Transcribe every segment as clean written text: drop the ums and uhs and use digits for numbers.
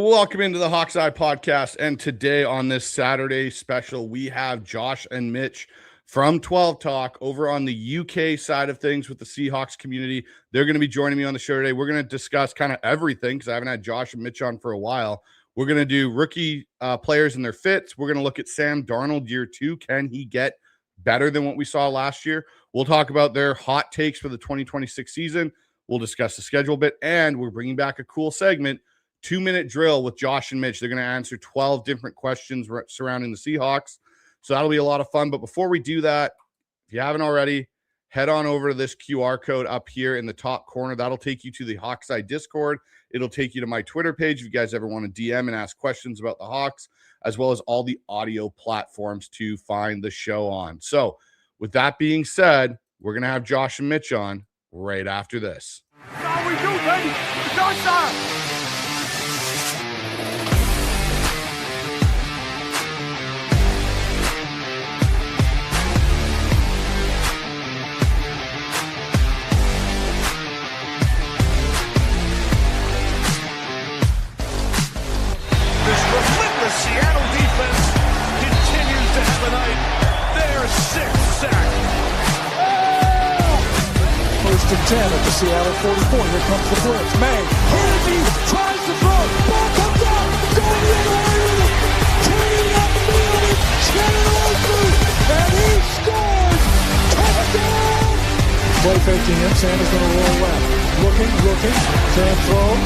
Welcome into the Hawks Eye podcast. And today on this Saturday special, we have Josh and Mitch from 12 Talk over on the UK side of things with the Seahawks community. They're going to be joining me on the show today. We're going to discuss kind of everything because I haven't had Josh and Mitch on for a while. We're going to do rookie players and their fits. We're going to look at Sam Darnold year 2. Can he get better than what we saw last year? We'll talk about their hot takes for the 2026 season. We'll discuss the schedule bit, and we're bringing back a cool segment, 2-minute drill with Josh and Mitch. They're going to answer 12 different questions surrounding the Seahawks. So that'll be a lot of fun. But before we do that, if you haven't already, head on over to this QR code up here in the top corner. That'll take you to the Hawks Eye Discord. It'll take you to my Twitter page if you guys ever want to DM and ask questions about the Hawks, as well as all the audio platforms to find the show on. So with that being said, we're going to have Josh and Mitch on right after this. That's all we do, baby. It's our time. Seattle defense continues to have a night. Their sixth sack. First and 10 at the Seattle 44. Here comes the blitz. May. Hennessy tries to throw. Ball comes out. Going the other way with it. Turning up the field. Shannon Oakley. And he scores. Touchdown. Play faking him. Sam is going to roll left. Looking. Sam throws.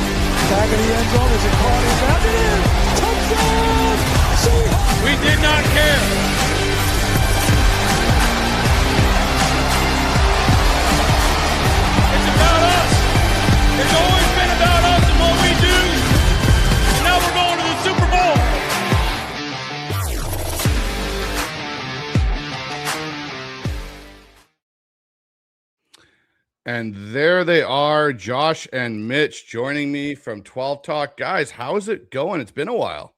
Back in the end zone. Is it caught? He's out. It is. Touchdown. Seahawks. We did not care. It's about us. It's always been about us and what we do. And now we're going to the Super Bowl. And there they are, Josh and Mitch joining me from 12 Talk. Guys, how's it going? It's been a while.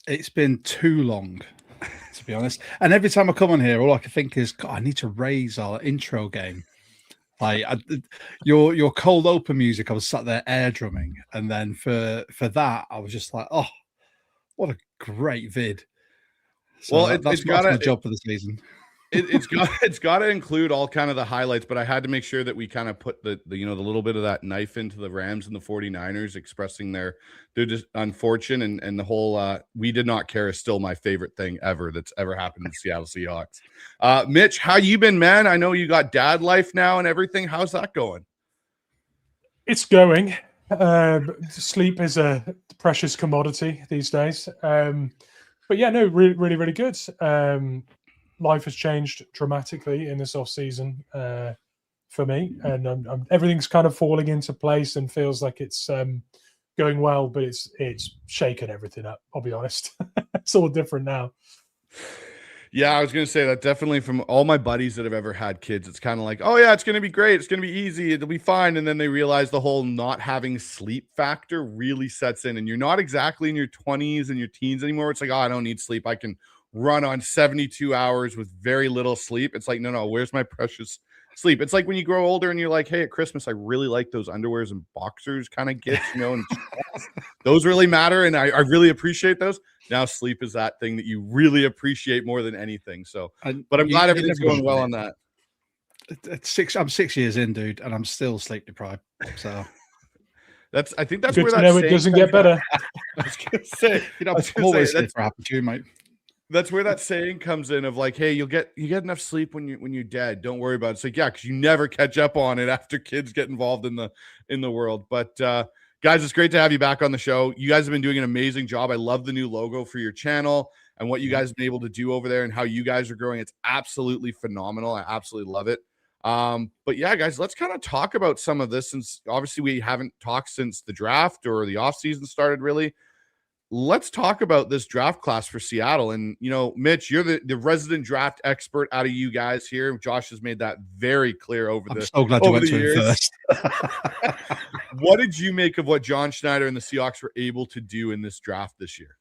It's been too long, to be honest. And every time I come on here, all I can think is, God, I need to raise our intro game. Like your cold open music, I was sat there air drumming, and then for that, I was just like, oh, what a great vid. So Well, that's my job for the season. It's got to include all kind of the highlights, but I had to make sure that we kind of put the little bit of that knife into the Rams and the 49ers, expressing their just unfortunate and the whole we did not care is still my favorite thing ever that's ever happened to the Seattle Seahawks. Mitch, how you been, man? I know you got dad life now and everything. How's that going? It's going. Sleep is a precious commodity these days. But yeah, no, really, really, really good. Life has changed dramatically in this off season for me, and everything's kind of falling into place and feels like it's going well, but it's shaken everything up. I'll be honest, it's all different now. Yeah, I was going to say that definitely from all my buddies that have ever had kids, it's kind of like, oh yeah, it's going to be great. It's going to be easy. It'll be fine. And then they realize the whole not having sleep factor really sets in, and you're not exactly in your 20s and your teens anymore. It's like, oh, I don't need sleep. I can run on 72 hours with very little sleep. It's like, no, where's my precious sleep? It's like when you grow older and you're like, hey, at Christmas, I really like those underwears and boxers kind of gifts, and those really matter. And I really appreciate those. Now sleep is that thing that you really appreciate more than anything. So, but I'm glad everything's going well on that. I'm 6 years in, dude, and I'm still sleep deprived. So I think that's good where to that know it doesn't get better. I was going to say, I'm always here for happy to, mate. That's where that saying comes in of like, hey, you get enough sleep when you're dead. Don't worry about it. It's like, yeah, because you never catch up on it after kids get involved in the world. But guys, it's great to have you back on the show. You guys have been doing an amazing job. I love the new logo for your channel and what you guys have been able to do over there and how you guys are growing. It's absolutely phenomenal. I absolutely love it. But yeah, guys, let's kind of talk about some of this, since obviously we haven't talked since the draft or the offseason started really. Let's talk about this draft class for Seattle. And, Mitch, you're the resident draft expert out of you guys here. Josh has made that very clear over the years. I'm so glad you went to him first. What did you make of what John Schneider and the Seahawks were able to do in this draft this year?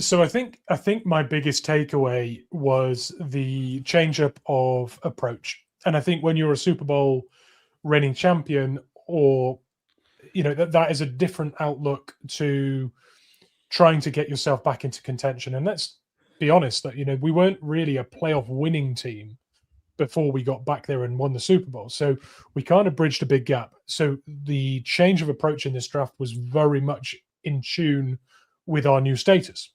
So I think my biggest takeaway was the change up of approach. And I think when you're a Super Bowl reigning champion, or that is a different outlook to trying to get yourself back into contention. And let's be honest that, we weren't really a playoff winning team before we got back there and won the Super Bowl. So we kind of bridged a big gap. So the change of approach in this draft was very much in tune with our new status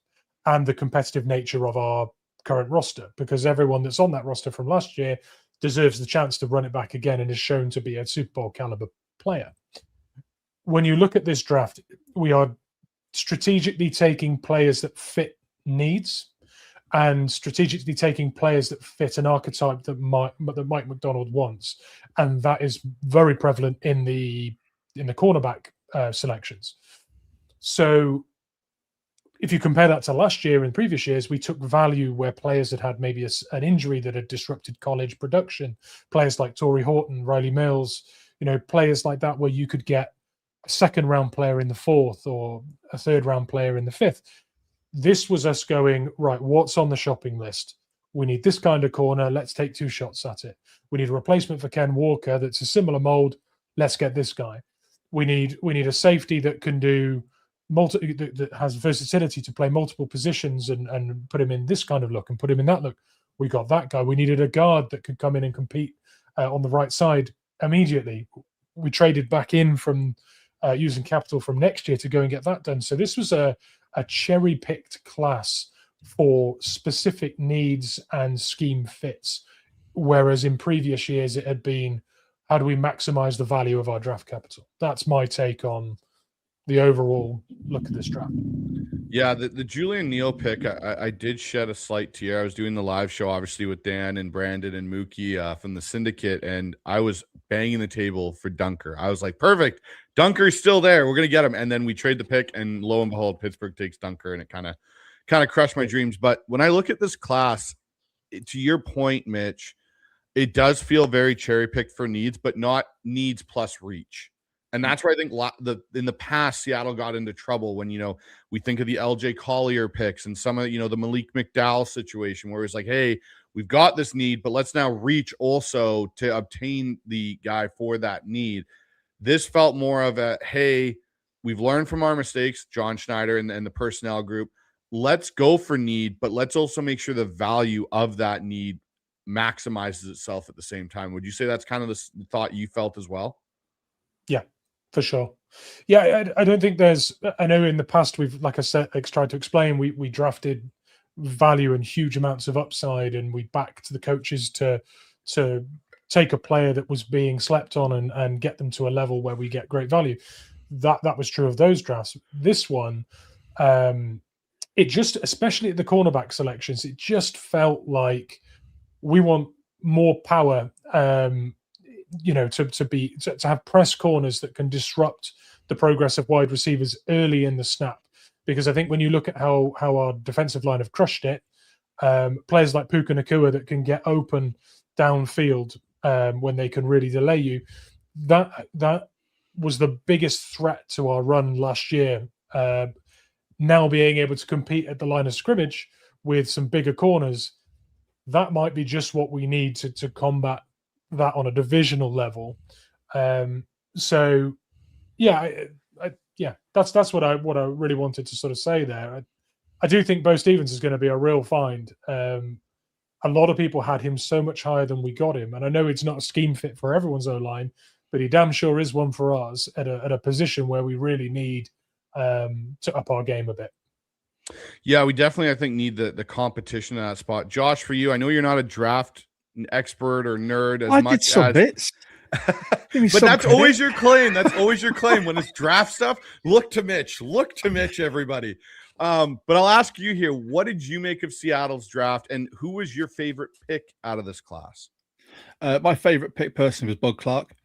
and the competitive nature of our current roster, because everyone that's on that roster from last year deserves the chance to run it back again and is shown to be a Super Bowl caliber player. When you look at this draft, we are strategically taking players that fit needs and strategically taking players that fit an archetype that Mike McDonald wants, and that is very prevalent in the cornerback selections. So if you compare that to last year and previous years, we took value where players had maybe an injury that had disrupted college production. Players like Torrey Horton, Riley Mills, players like that, where you could get a second-round player in the 4th or a third-round player in the 5th. This was us going, right, what's on the shopping list? We need this kind of corner. Let's take 2 shots at it. We need a replacement for Ken Walker that's a similar mold. Let's get this guy. We need a safety that can do that has versatility to play multiple positions and put him in this kind of look and put him in that look. We got that guy. We needed a guard that could come in and compete on the right side immediately. We traded back in from using capital from next year to go and get that done. So this was a cherry-picked class for specific needs and scheme fits, whereas in previous years it had been, how do we maximize the value of our draft capital? That's my take on the overall look at this draft. Yeah, the Julian Neal pick, I did shed a slight tear. I was doing the live show, obviously, with Dan and Brandon and Mookie from the Syndicate, and I was banging the table for Dunker. I was like, perfect. Dunker's still there. We're going to get him. And then we trade the pick, and lo and behold, Pittsburgh takes Dunker, and it kind of crushed my dreams. But when I look at this class, to your point, Mitch, it does feel very cherry-picked for needs, but not needs plus reach. And that's where I think in the past, Seattle got into trouble when, we think of the LJ Collier picks and some of, the Malik McDowell situation where it's like, hey, we've got this need, but let's now reach also to obtain the guy for that need. This felt more of a, hey, we've learned from our mistakes, John Schneider and the personnel group. Let's go for need, but let's also make sure the value of that need maximizes itself at the same time. Would you say that's kind of the thought you felt as well? Yeah. For sure. Yeah, I don't think I know in the past we've, like I said, tried to explain, we drafted value and huge amounts of upside, and we backed the coaches to take a player that was being slept on and get them to a level where we get great value. That was true of those drafts. This one, it just, especially at the cornerback selections, it just felt like we want more power. To have press corners that can disrupt the progress of wide receivers early in the snap. Because I think when you look at how our defensive line have crushed it, players like Puka Nacua that can get open downfield when they can really delay you, that was the biggest threat to our run last year. Now being able to compete at the line of scrimmage with some bigger corners, that might be just what we need to combat that on a divisional level. So yeah, that's what I really wanted to sort of say there. I do think Bo Stevens is going to be a real find. A lot of people had him so much higher than we got him, and I know it's not a scheme fit for everyone's O-line, but he damn sure is one for us at a position where we really need to up our game a bit. Yeah, we definitely, I think, need the competition in that spot. Josh, for you, I know you're not a draft expert or nerd as much did some bits. But that's always your claim. That's always your claim when it's draft stuff. Look to Mitch, everybody. But I'll ask you here, what did you make of Seattle's draft, and who was your favorite pick out of this class? My favorite pick personally was Bud Clark.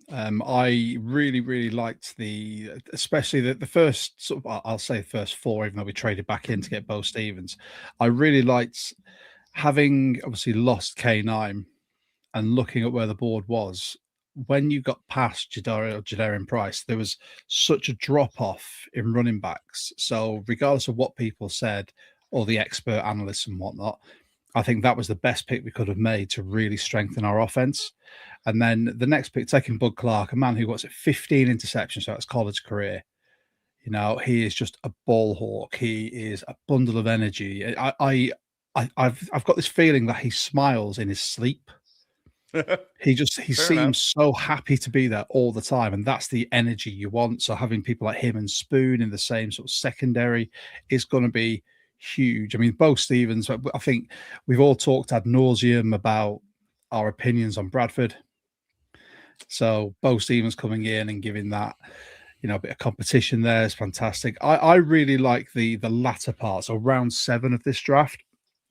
I really liked especially the first sort of, I'll say first 4, even though we traded back in to get Bo Stevens. I really liked having obviously lost K9 and looking at where the board was. When you got past Jadarian Price, there was such a drop-off in running backs. So regardless of what people said, or the expert analysts and whatnot, I think that was the best pick we could have made to really strengthen our offense. And then the next pick, taking Bud Clark, a man who got 15 interceptions throughout his college career. You know, he is just a ball hawk. He is a bundle of energy. I've got this feeling that he smiles in his sleep. He seems so happy to be there all the time, and that's the energy you want. So having people like him and Spoon in the same sort of secondary is going to be huge. I mean, Bo Stevens, I think we've all talked ad nauseum about our opinions on Bradford. So Bo Stevens coming in and giving that, you know, a bit of competition there is fantastic. I really like the latter part, so round 7 of this draft,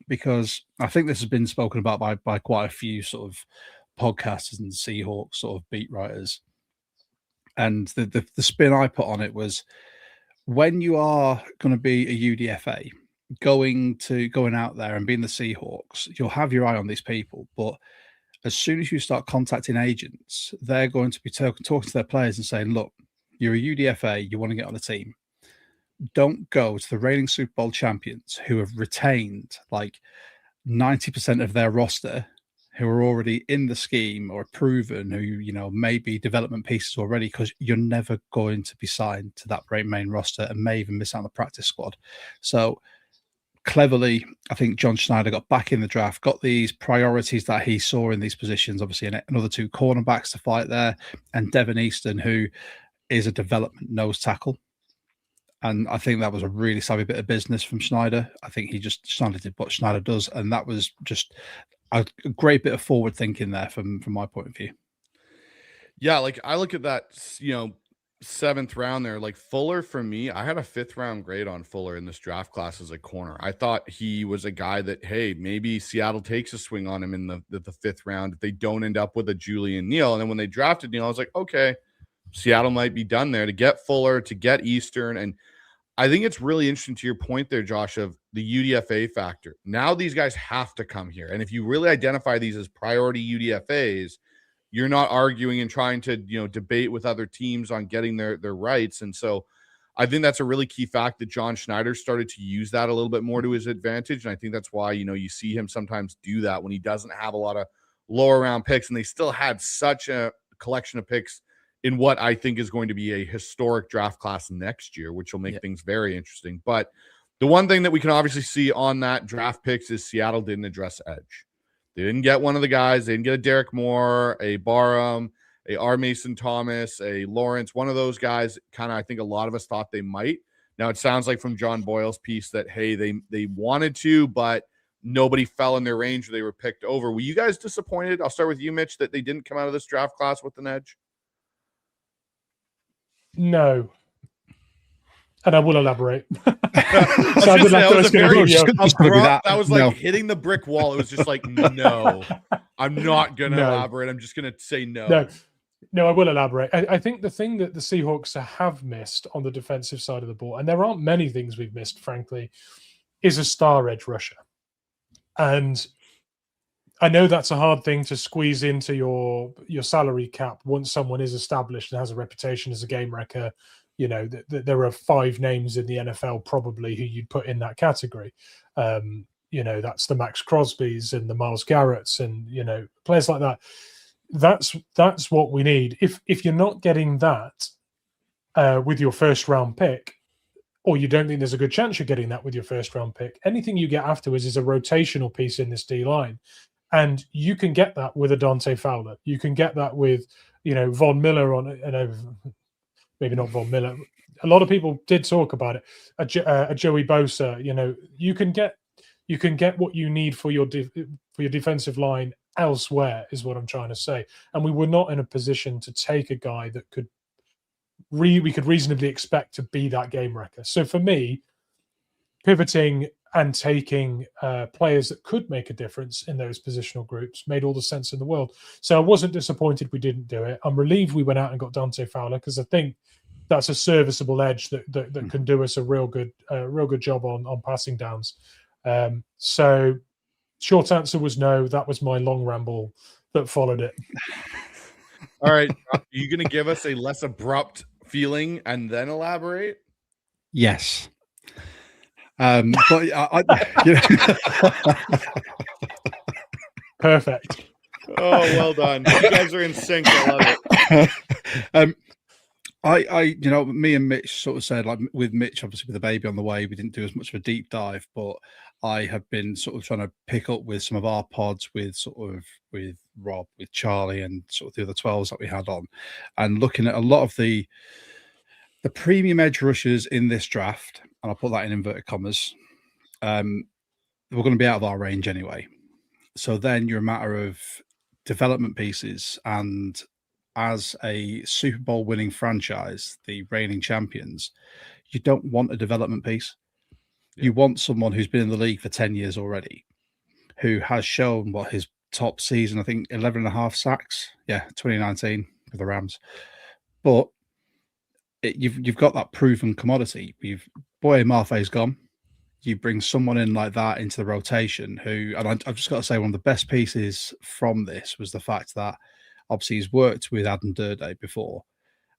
because I think this has been spoken about by quite a few sort of podcasters and Seahawks sort of beat writers. And the spin I put on it was, when you are going to be a UDFA, going out there and being the Seahawks, you'll have your eye on these people, but as soon as you start contacting agents, they're going to be talking to their players and saying, look, you're a UDFA, you want to get on a team. Don't go to the reigning Super Bowl champions who have retained like 90% of their roster, who are already in the scheme or proven, who, you know, may be development pieces already, because you're never going to be signed to that main roster and may even miss out on the practice squad. So cleverly, I think John Schneider got back in the draft, got these priorities that he saw in these positions, obviously another 2 cornerbacks to fight there, and Devin Easton, who is a development nose tackle. And I think that was a really savvy bit of business from Schneider. I think Schneider did what Schneider does, and that was just a great bit of forward thinking there from my point of view. Yeah, like I look at that, you know, 7th round there, like Fuller, for me, I had a 5th round grade on Fuller in this draft class as a corner. I thought he was a guy that, hey, maybe Seattle takes a swing on him in the 5th round if they don't end up with a Julian Neal. And then when they drafted Neal, I was like, okay, Seattle might be done there to get Fuller, to get Eastern. And I think it's really interesting to your point there, Josh, of the UDFA factor. Now these guys have to come here. And if you really identify these as priority UDFAs, you're not arguing and trying to, you know, debate with other teams on getting their rights. And so I think that's a really key fact that John Schneider started to use that a little bit more to his advantage. And I think that's why, you know, you see him sometimes do that when he doesn't have a lot of lower round picks, and they still had such a collection of picks in what I think is going to be a historic draft class next year, which will make things very interesting. But the one thing that we can obviously see on that draft picks is Seattle didn't address edge. They didn't get one of the guys. They didn't get a Derek Moore, a Barham, a R. Mason Thomas, a Lawrence, one of those guys. Kind of, I think a lot of us thought they might. Now it sounds like from John Boyle's piece that, hey, they wanted to, but nobody fell in their range or they were picked over. Were you guys disappointed? I'll start with you, Mitch, that they didn't come out of this draft class with an edge. No. And I will elaborate. That was like hitting the brick wall. It was just like, no, I'm not going to elaborate. I'm just going to say no. No, I will elaborate. I think the thing that the Seahawks have missed on the defensive side of the ball, and there aren't many things we've missed, frankly, is a star edge rusher. And I know that's a hard thing to squeeze into your salary cap once someone is established and has a reputation as a game wrecker. You know, there are 5 names in the NFL probably who you'd put in that category. You know, that's the Max Crosbys and the Myles Garretts and, you know, players like that. That's what we need. If you're not getting that with your first round pick, or you don't think there's a good chance you're getting that with your first round pick, anything you get afterwards is a rotational piece in this D line. And you can get that with a Dante Fowler. You can get that with, you know, Von Miller on, you know, maybe not Von Miller. A lot of people did talk about it. A Joey Bosa, you know, you can get what you need for your defensive line elsewhere, is what I'm trying to say. And we were not in a position to take a guy that we could reasonably expect to be that game wrecker. So for me, pivoting and taking players that could make a difference in those positional groups made all the sense in the world. So I wasn't disappointed we didn't do it. I'm relieved we went out and got Dante Fowler, because I think that's a serviceable edge that can do us a real good job on passing downs. So short answer was no. That was my long ramble that followed it. All right. Are you going to give us a less abrupt feeling and then elaborate? Yes. But you know, Perfect. Oh, well done. You guys are in sync. I love it. Me and Mitch sort of said, like with Mitch, obviously with the baby on the way, we didn't do as much of a deep dive, but I have been sort of trying to pick up with some of our pods with Rob, with Charlie, and sort of the other 12s that we had on, and looking at a lot of the premium edge rushers in this draft, and I'll put that in inverted commas. We're going to be out of our range anyway. So then you're a matter of development pieces, and as a Super Bowl winning franchise, the reigning champions, you don't want a development piece. Yeah. You want someone who's been in the league for 10 years already, who has shown what his top season, I think 11 and a half sacks. Yeah, 2019 with the Rams. But you've got that proven commodity. Boye Mafel's gone. You bring someone in like that into the rotation who, and I've just got to say, one of the best pieces from this was the fact that obviously he's worked with Adam Durde before,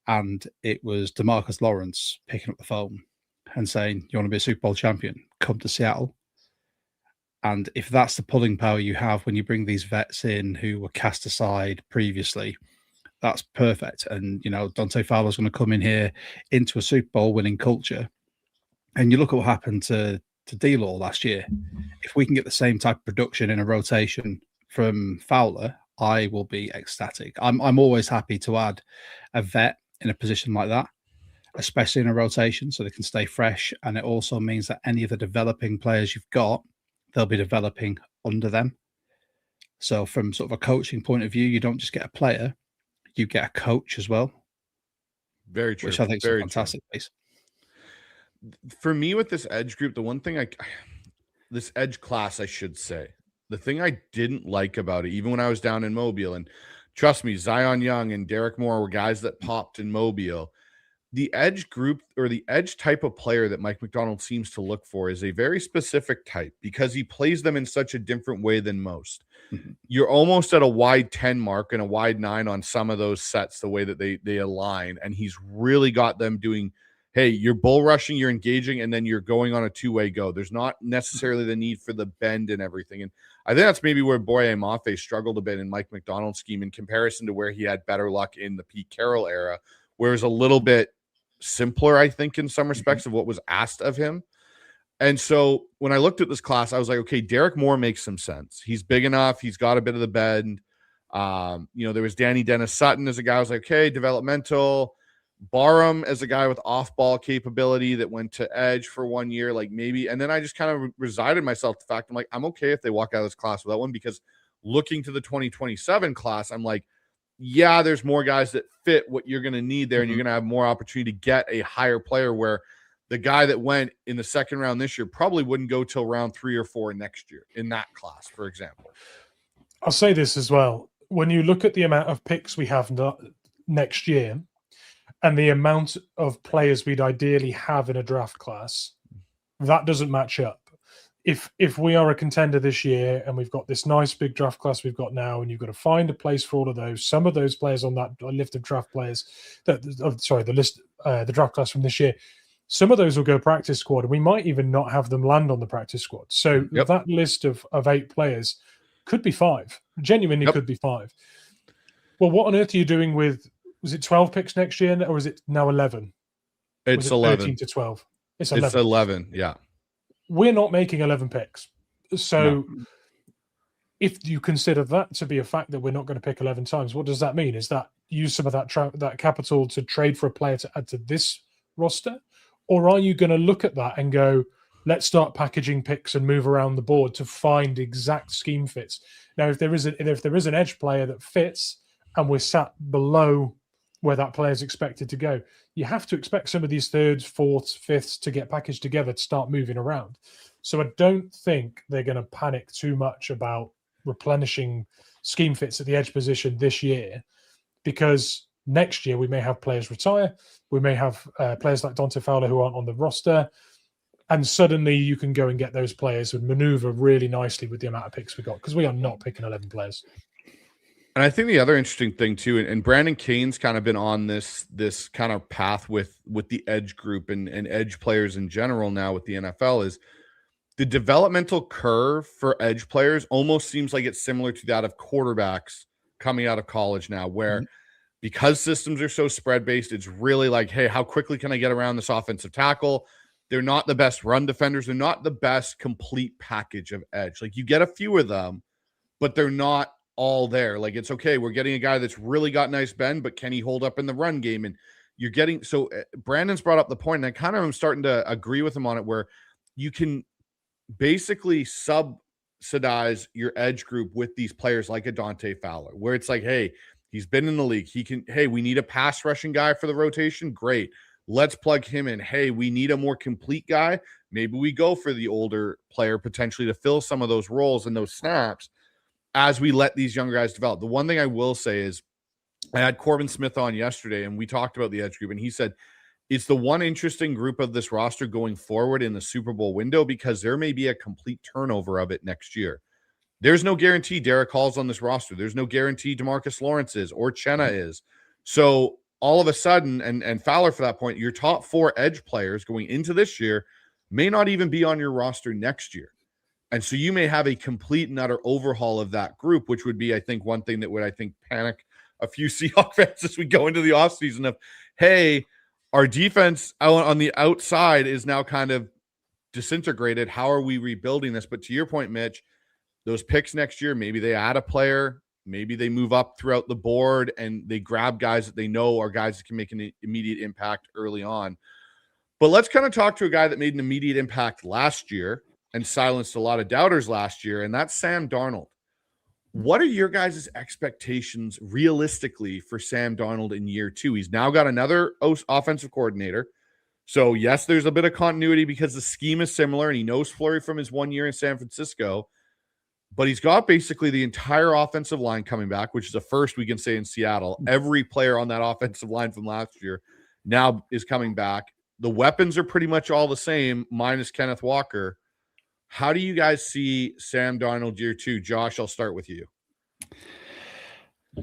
and it was DeMarcus Lawrence picking up the phone and saying, "You want to be a Super Bowl champion? Come to Seattle." And if that's the pulling power you have when you bring these vets in who were cast aside previously, that's perfect. And, Dante Fowler's going to come in here into a Super Bowl winning culture. And you look at what happened to D-Law last year. If we can get the same type of production in a rotation from Fowler, I will be ecstatic. I'm always happy to add a vet in a position like that, especially in a rotation, so they can stay fresh. And it also means that any of the developing players you've got, they'll be developing under them. So from sort of a coaching point of view, you don't just get a player, you get a coach as well. Very true. Which I think is a fantastic piece. For me with this edge group, the one thing this edge class, I should say, the thing I didn't like about it, even when I was down in Mobile, and trust me, Zion Young and Derek Moore were guys that popped in Mobile. The edge group, or the edge type of player that Mike McDonald seems to look for, is a very specific type because he plays them in such a different way than most. Mm-hmm. You're almost at a wide 10 mark and a wide 9 on some of those sets, the way that they align. And he's really got them doing, hey, you're bull rushing, you're engaging, and then you're going on a two-way go. There's not necessarily the need for the bend and everything. And I think that's maybe where Boye Mafe struggled a bit in Mike McDonald's scheme in comparison to where he had better luck in the Pete Carroll era, where it was a little bit simpler, I think, in some respects of what was asked of him. And so when I looked at this class, I was like, okay, Derek Moore makes some sense. He's big enough. He's got a bit of the bend. There was Danny Dennis Sutton as a guy. I was like, okay, developmental. Barham as a guy with off-ball capability that went to edge for 1 year, like maybe. And then I just kind of resided myself to the fact, I'm like, I'm okay if they walk out of this class without one, because looking to the 2027 class, I'm like, yeah, there's more guys that fit what you're going to need there, and you're going to have more opportunity to get a higher player, where the guy that went in the second round this year probably wouldn't go till round 3 or 4 next year in that class, for example. I'll say this as well. When you look at the amount of picks we have next year and the amount of players we'd ideally have in a draft class, that doesn't match up. If we are a contender this year and we've got this nice big draft class we've got now, and you've got to find a place for all of those, some of those players on that list of draft players, the draft class from this year, some of those will go practice squad, and we might even not have them land on the practice squad. So that list of 8 players could be 5, genuinely could be 5. Well, what on earth are you doing with, was it 12 picks next year, or is it now 11? It's 11. 13 to 12. It's 11. It's 11, yeah. We're not making 11 picks. So if you consider that to be a fact that we're not going to pick 11 times, what does that mean? Is that use some of that capital to trade for a player to add to this roster? Or are you going to look at that and go, let's start packaging picks and move around the board to find exact scheme fits? Now, if there is an edge player that fits and we're sat below where that player is expected to go, you have to expect some of these 3rds, 4ths, 5ths to get packaged together to start moving around. So I don't think they're going to panic too much about replenishing scheme fits at the edge position this year, because next year we may have players retire. We may have players like Dante Fowler who aren't on the roster. And suddenly you can go and get those players and maneuver really nicely with the amount of picks we got, because we are not picking 11 players. And I think the other interesting thing too, and Brandon Kane's kind of been on this kind of path with the edge group and edge players in general now with the NFL, is the developmental curve for edge players almost seems like it's similar to that of quarterbacks coming out of college now, where because systems are so spread based, it's really like, hey, how quickly can I get around this offensive tackle? They're not the best run defenders. They're not the best complete package of edge. Like, you get a few of them, but they're not all there. Like, it's okay, we're getting a guy that's really got nice bend, but can he hold up in the run game? And you're getting, so Brandon's brought up the point, and I kind of am starting to agree with him on it, where you can basically subsidize your edge group with these players like a Dante Fowler, where it's like, hey, he's been in the league. He can, hey, we need a pass rushing guy for the rotation. Great. Let's plug him in. Hey, we need a more complete guy. Maybe we go for the older player potentially to fill some of those roles and those snaps as we let these younger guys develop. The one thing I will say is, I had Corbin Smith on yesterday, and we talked about the edge group, and he said it's the one interesting group of this roster going forward in the Super Bowl window, because there may be a complete turnover of it next year. There's no guarantee Derek Hall's on this roster. There's no guarantee DeMarcus Lawrence is, or Chenna is. So all of a sudden, and Fowler for that point, your top 4 edge players going into this year may not even be on your roster next year. And so you may have a complete and utter overhaul of that group, which would be, I think, one thing that would, I think, panic a few Seahawks fans as we go into the offseason of, hey, our defense out on the outside is now kind of disintegrated. How are we rebuilding this? But to your point, Mitch, those picks next year, maybe they add a player, maybe they move up throughout the board and they grab guys that they know are guys that can make an immediate impact early on. But let's kind of talk to a guy that made an immediate impact last year and silenced a lot of doubters last year, and that's Sam Darnold. What are your guys' expectations realistically for Sam Darnold in year 2? He's now got another offensive coordinator. So, yes, there's a bit of continuity because the scheme is similar, and he knows Fleury from his 1 year in San Francisco. But he's got basically the entire offensive line coming back, which is a first we can say in Seattle. Every player on that offensive line from last year now is coming back. The weapons are pretty much all the same, minus Kenneth Walker. How do you guys see Sam Darnold year 2? Josh, I'll start with you.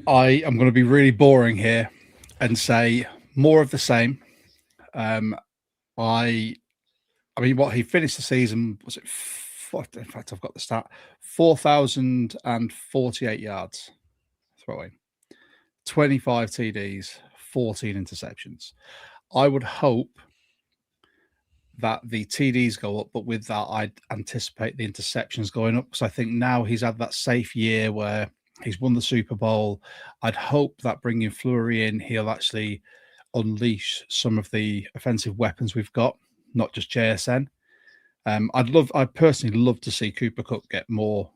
I am going to be really boring here and say more of the same. I mean, what he finished the season, was it? In fact, I've got the stat: 4,048 yards throwing, 25 TDs, 14 interceptions. I would hope that the TDs go up, but with that, I'd anticipate the interceptions going up, because I think now he's had that safe year where he's won the Super Bowl. I'd hope that bringing Fleury in, he'll actually unleash some of the offensive weapons we've got, not just JSN. I'd personally love to see Cooper Kupp get more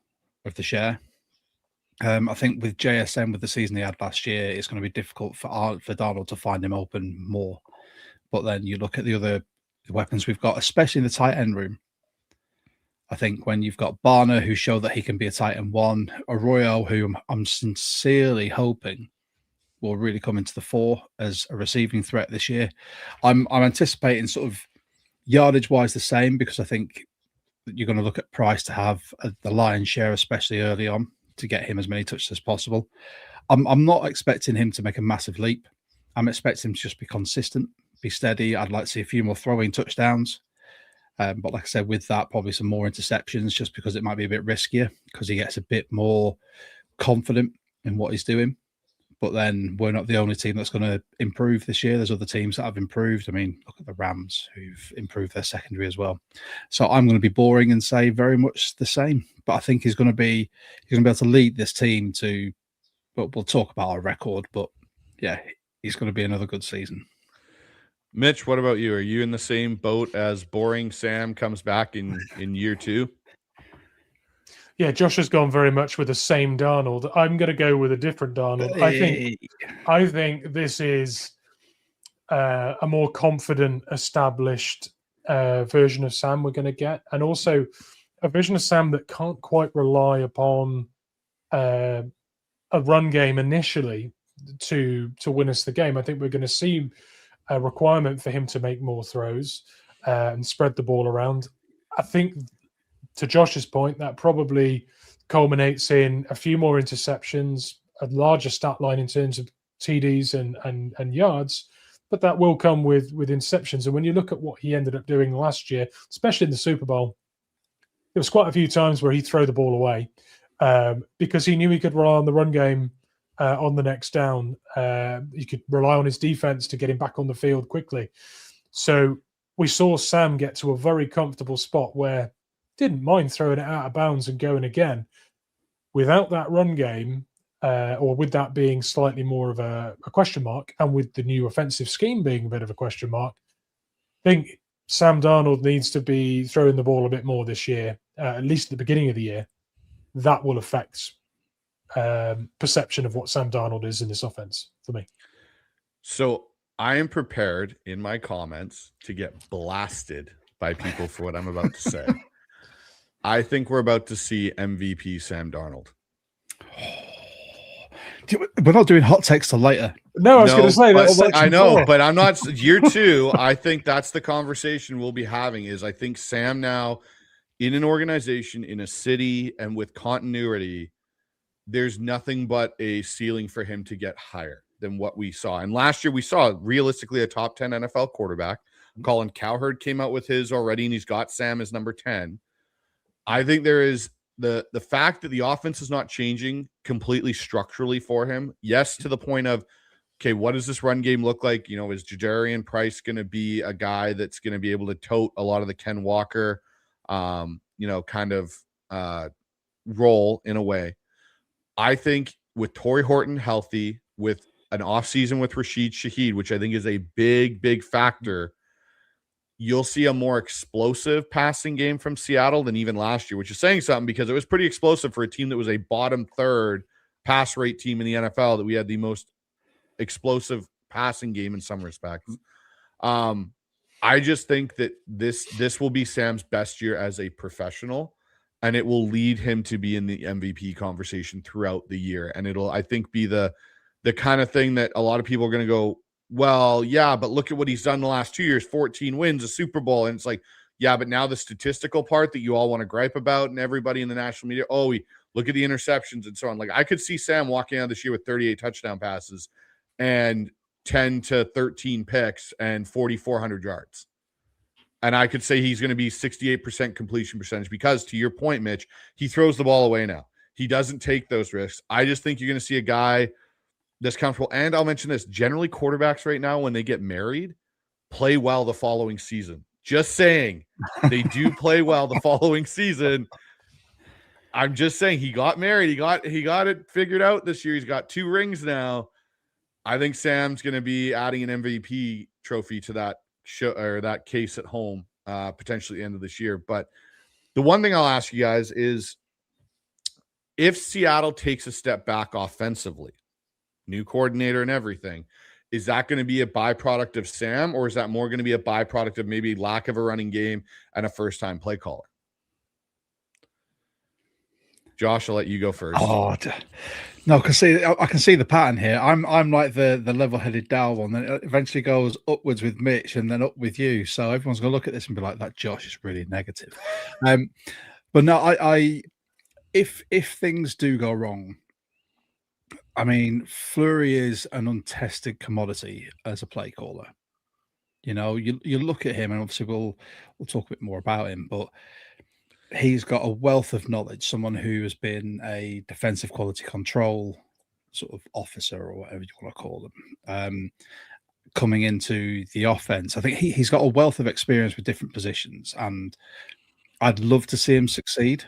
of the share. I think with JSN, with the season he had last year, it's going to be difficult for Darnold to find him open more. But then you look at the other weapons we've got, especially in the tight end room. I think when you've got Barner, who showed that he can be a tight end 1, Arroyo, who I'm sincerely hoping will really come into the fore as a receiving threat this year. I'm anticipating sort of yardage-wise the same, because I think that you're going to look at Price to have the lion's share, especially early on, to get him as many touches as possible. I'm not expecting him to make a massive leap. I'm expecting him to just be consistent, be steady. I'd like to see a few more throwing touchdowns. But like I said, with that, probably some more interceptions, just because it might be a bit riskier, because he gets a bit more confident in what he's doing. But then we're not the only team that's going to improve this year. There's other teams that have improved. I mean, look at the Rams, who've improved their secondary as well. So I'm going to be boring and say very much the same. But I think he's going to be able to lead this team to, well, we'll talk about our record, but yeah, he's going to be another good season. Mitch, what about you? Are you in the same boat as boring Sam comes back in year 2? Yeah, Josh has gone very much with the same Darnold. I'm going to go with a different Darnold. I think this is a more confident, established version of Sam we're going to get, and also a version of Sam that can't quite rely upon a run game initially to win us the game. I think we're going to see a requirement for him to make more throws and spread the ball around. I think, to Josh's point, that probably culminates in a few more interceptions, a larger stat line in terms of TDs and yards, but that will come with interceptions. And when you look at what he ended up doing last year, especially in the Super Bowl, was quite a few times where he'd throw the ball away because he knew he could rely on the run game on the next down. He could rely on his defense to get him back on the field quickly. So we saw Sam get to a very comfortable spot where didn't mind throwing it out of bounds and going again. Without that run game, or with that being slightly more of a question mark, and with the new offensive scheme being a bit of a question mark, I think Sam Darnold needs to be throwing the ball a bit more this year, at least at the beginning of the year. That will affect perception of what Sam Darnold is in this offense for me. So I am prepared in my comments to get blasted by people for what I'm about to say. I think we're about to see MVP Sam Darnold. We're not doing hot takes till later. No, I was going to say that. I know, but I'm not. Year two, I think that's the conversation we'll be having. Is I think Sam now in an organization, in a city, and with continuity, there's nothing but a ceiling for him to get higher than what we saw. And last year we saw realistically a top 10 NFL quarterback. Colin Cowherd came out with his already, and he's got Sam as number 10. I think there is the fact that the offense is not changing completely structurally for him. Yes, to the point of, okay, what does this run game look like? You know, is Jadarian Price going to be a guy that's going to be able to tote a lot of the Ken Walker, kind of role in a way? I think with Torrey Horton healthy, with an offseason with Rashid Shaheed, which I think is a big, big factor, you'll see a more explosive passing game from Seattle than even last year, which is saying something because it was pretty explosive for a team that was a bottom third pass rate team in the NFL, that we had the most explosive passing game in some respects. I just think that this will be Sam's best year as a professional, and it will lead him to be in the MVP conversation throughout the year. And it'll, I think, be the kind of thing that a lot of people are going to go, well, yeah, but look at what he's done the last 2 years, 14 wins, a Super Bowl. And it's like, yeah, but now the statistical part that you all want to gripe about and everybody in the national media, look at the interceptions and so on. Like, I could see Sam walking out this year with 38 touchdown passes and 10 to 13 picks and 4,400 yards. And I could say he's going to be 68% completion percentage because, to your point, Mitch, he throws the ball away now. He doesn't take those risks. I just think you're going to see a guy that's comfortable. And I'll mention this, generally quarterbacks right now, when they get married, play well the following season. Just saying, they do play well the following season. I'm just saying, he got married. He got it figured out this year. He's got 2 rings now. I think Sam's going to be adding an MVP trophy to that show, or that case at home, potentially at the end of this year. But the one thing I'll ask you guys is, if Seattle takes a step back offensively, new coordinator and everything, is that going to be a byproduct of Sam, or is that more going to be a byproduct of maybe lack of a running game and a first-time play caller? Josh, I'll let you go first. No, because I can see the pattern here. I'm like the level-headed Dow one that eventually goes upwards with Mitch and then up with you. So everyone's going to look at this and be like, that Josh is really negative. But no, I if things do go wrong, I mean, Fleury is an untested commodity as a play caller. You know, you look at him, and obviously we'll talk a bit more about him, but he's got a wealth of knowledge, someone who has been a defensive quality control sort of officer, or whatever you want to call them, coming into the offense. I think he's got a wealth of experience with different positions, and I'd love to see him succeed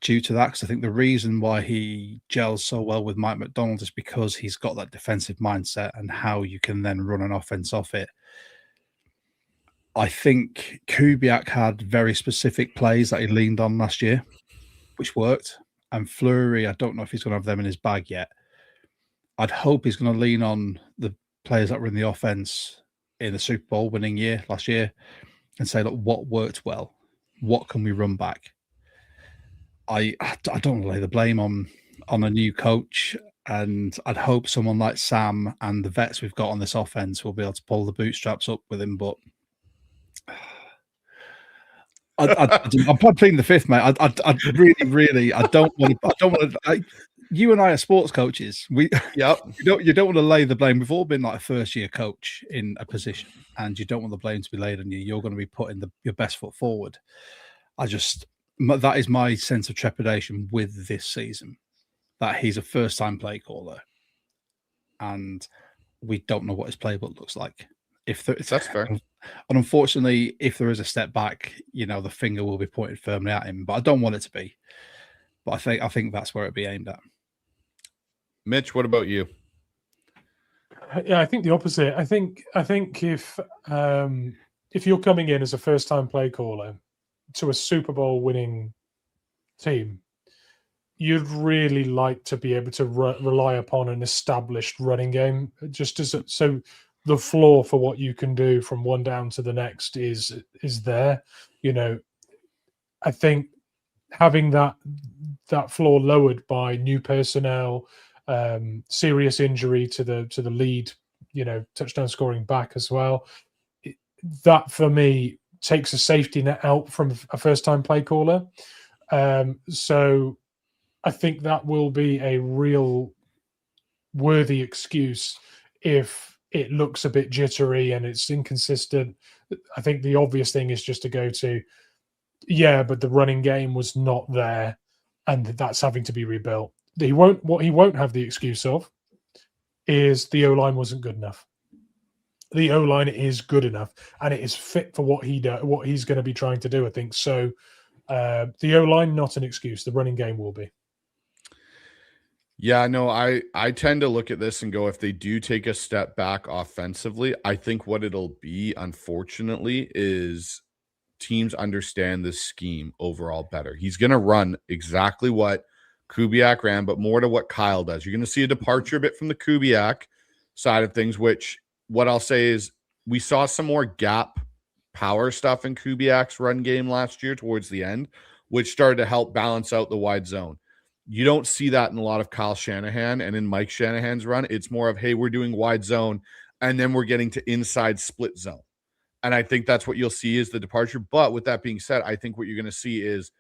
due to that, because I think the reason why he gels so well with Mike McDonald is because he's got that defensive mindset and how you can then run an offense off it. I think Kubiak had very specific plays that he leaned on last year, which worked. And Fleury, I don't know if he's going to have them in his bag yet. I'd hope he's going to lean on the players that were in the offense in the Super Bowl winning year last year and say, look, what worked well? What can we run back? I don't want to lay the blame on a new coach, and I'd hope someone like Sam and the vets we've got on this offense will be able to pull the bootstraps up with him. But I'm pleading the fifth, mate. I really, I don't want to. You and I are sports coaches. You don't want to lay the blame. We've all been like a first-year coach in a position, and you don't want the blame to be laid on you. You're going to be putting your best foot forward. that is my sense of trepidation with this season, that he's a first-time play caller, and we don't know what his playbook looks like. That's fair. And unfortunately, if there is a step back, the finger will be pointed firmly at him. But I don't want it to be. But I think that's where it'd be aimed at. Mitch, what about you? Yeah, I think the opposite. I think if you're coming in as a first-time play caller to a Super Bowl winning team, you'd really like to be able to rely upon an established running game, so the floor for what you can do from one down to the next is there. I think having that floor lowered by new personnel, serious injury to the lead, touchdown scoring back as well, that for me takes a safety net out from a first-time play caller. So I think that will be a real worthy excuse if it looks a bit jittery and it's inconsistent. I think the obvious thing is just to go to, but the running game was not there, and that's having to be rebuilt. What he won't have the excuse of is the O-line wasn't good enough. The O-line is good enough, and it is fit for what he's going to be trying to do, I think. So the O-line, not an excuse. The running game will be. Yeah, no, I tend to look at this and go, if they do take a step back offensively, I think what it'll be, unfortunately, is teams understand this scheme overall better. He's going to run exactly what Kubiak ran, but more to what Kyle does. You're going to see a departure a bit from the Kubiak side of things, which what I'll say is we saw some more gap power stuff in Kubiak's run game last year towards the end, which started to help balance out the wide zone. You don't see that in a lot of Kyle Shanahan, and in Mike Shanahan's run, it's more of, hey, we're doing wide zone, and then we're getting to inside split zone. And I think that's what you'll see is the departure. But with that being said, I think what you're going to see is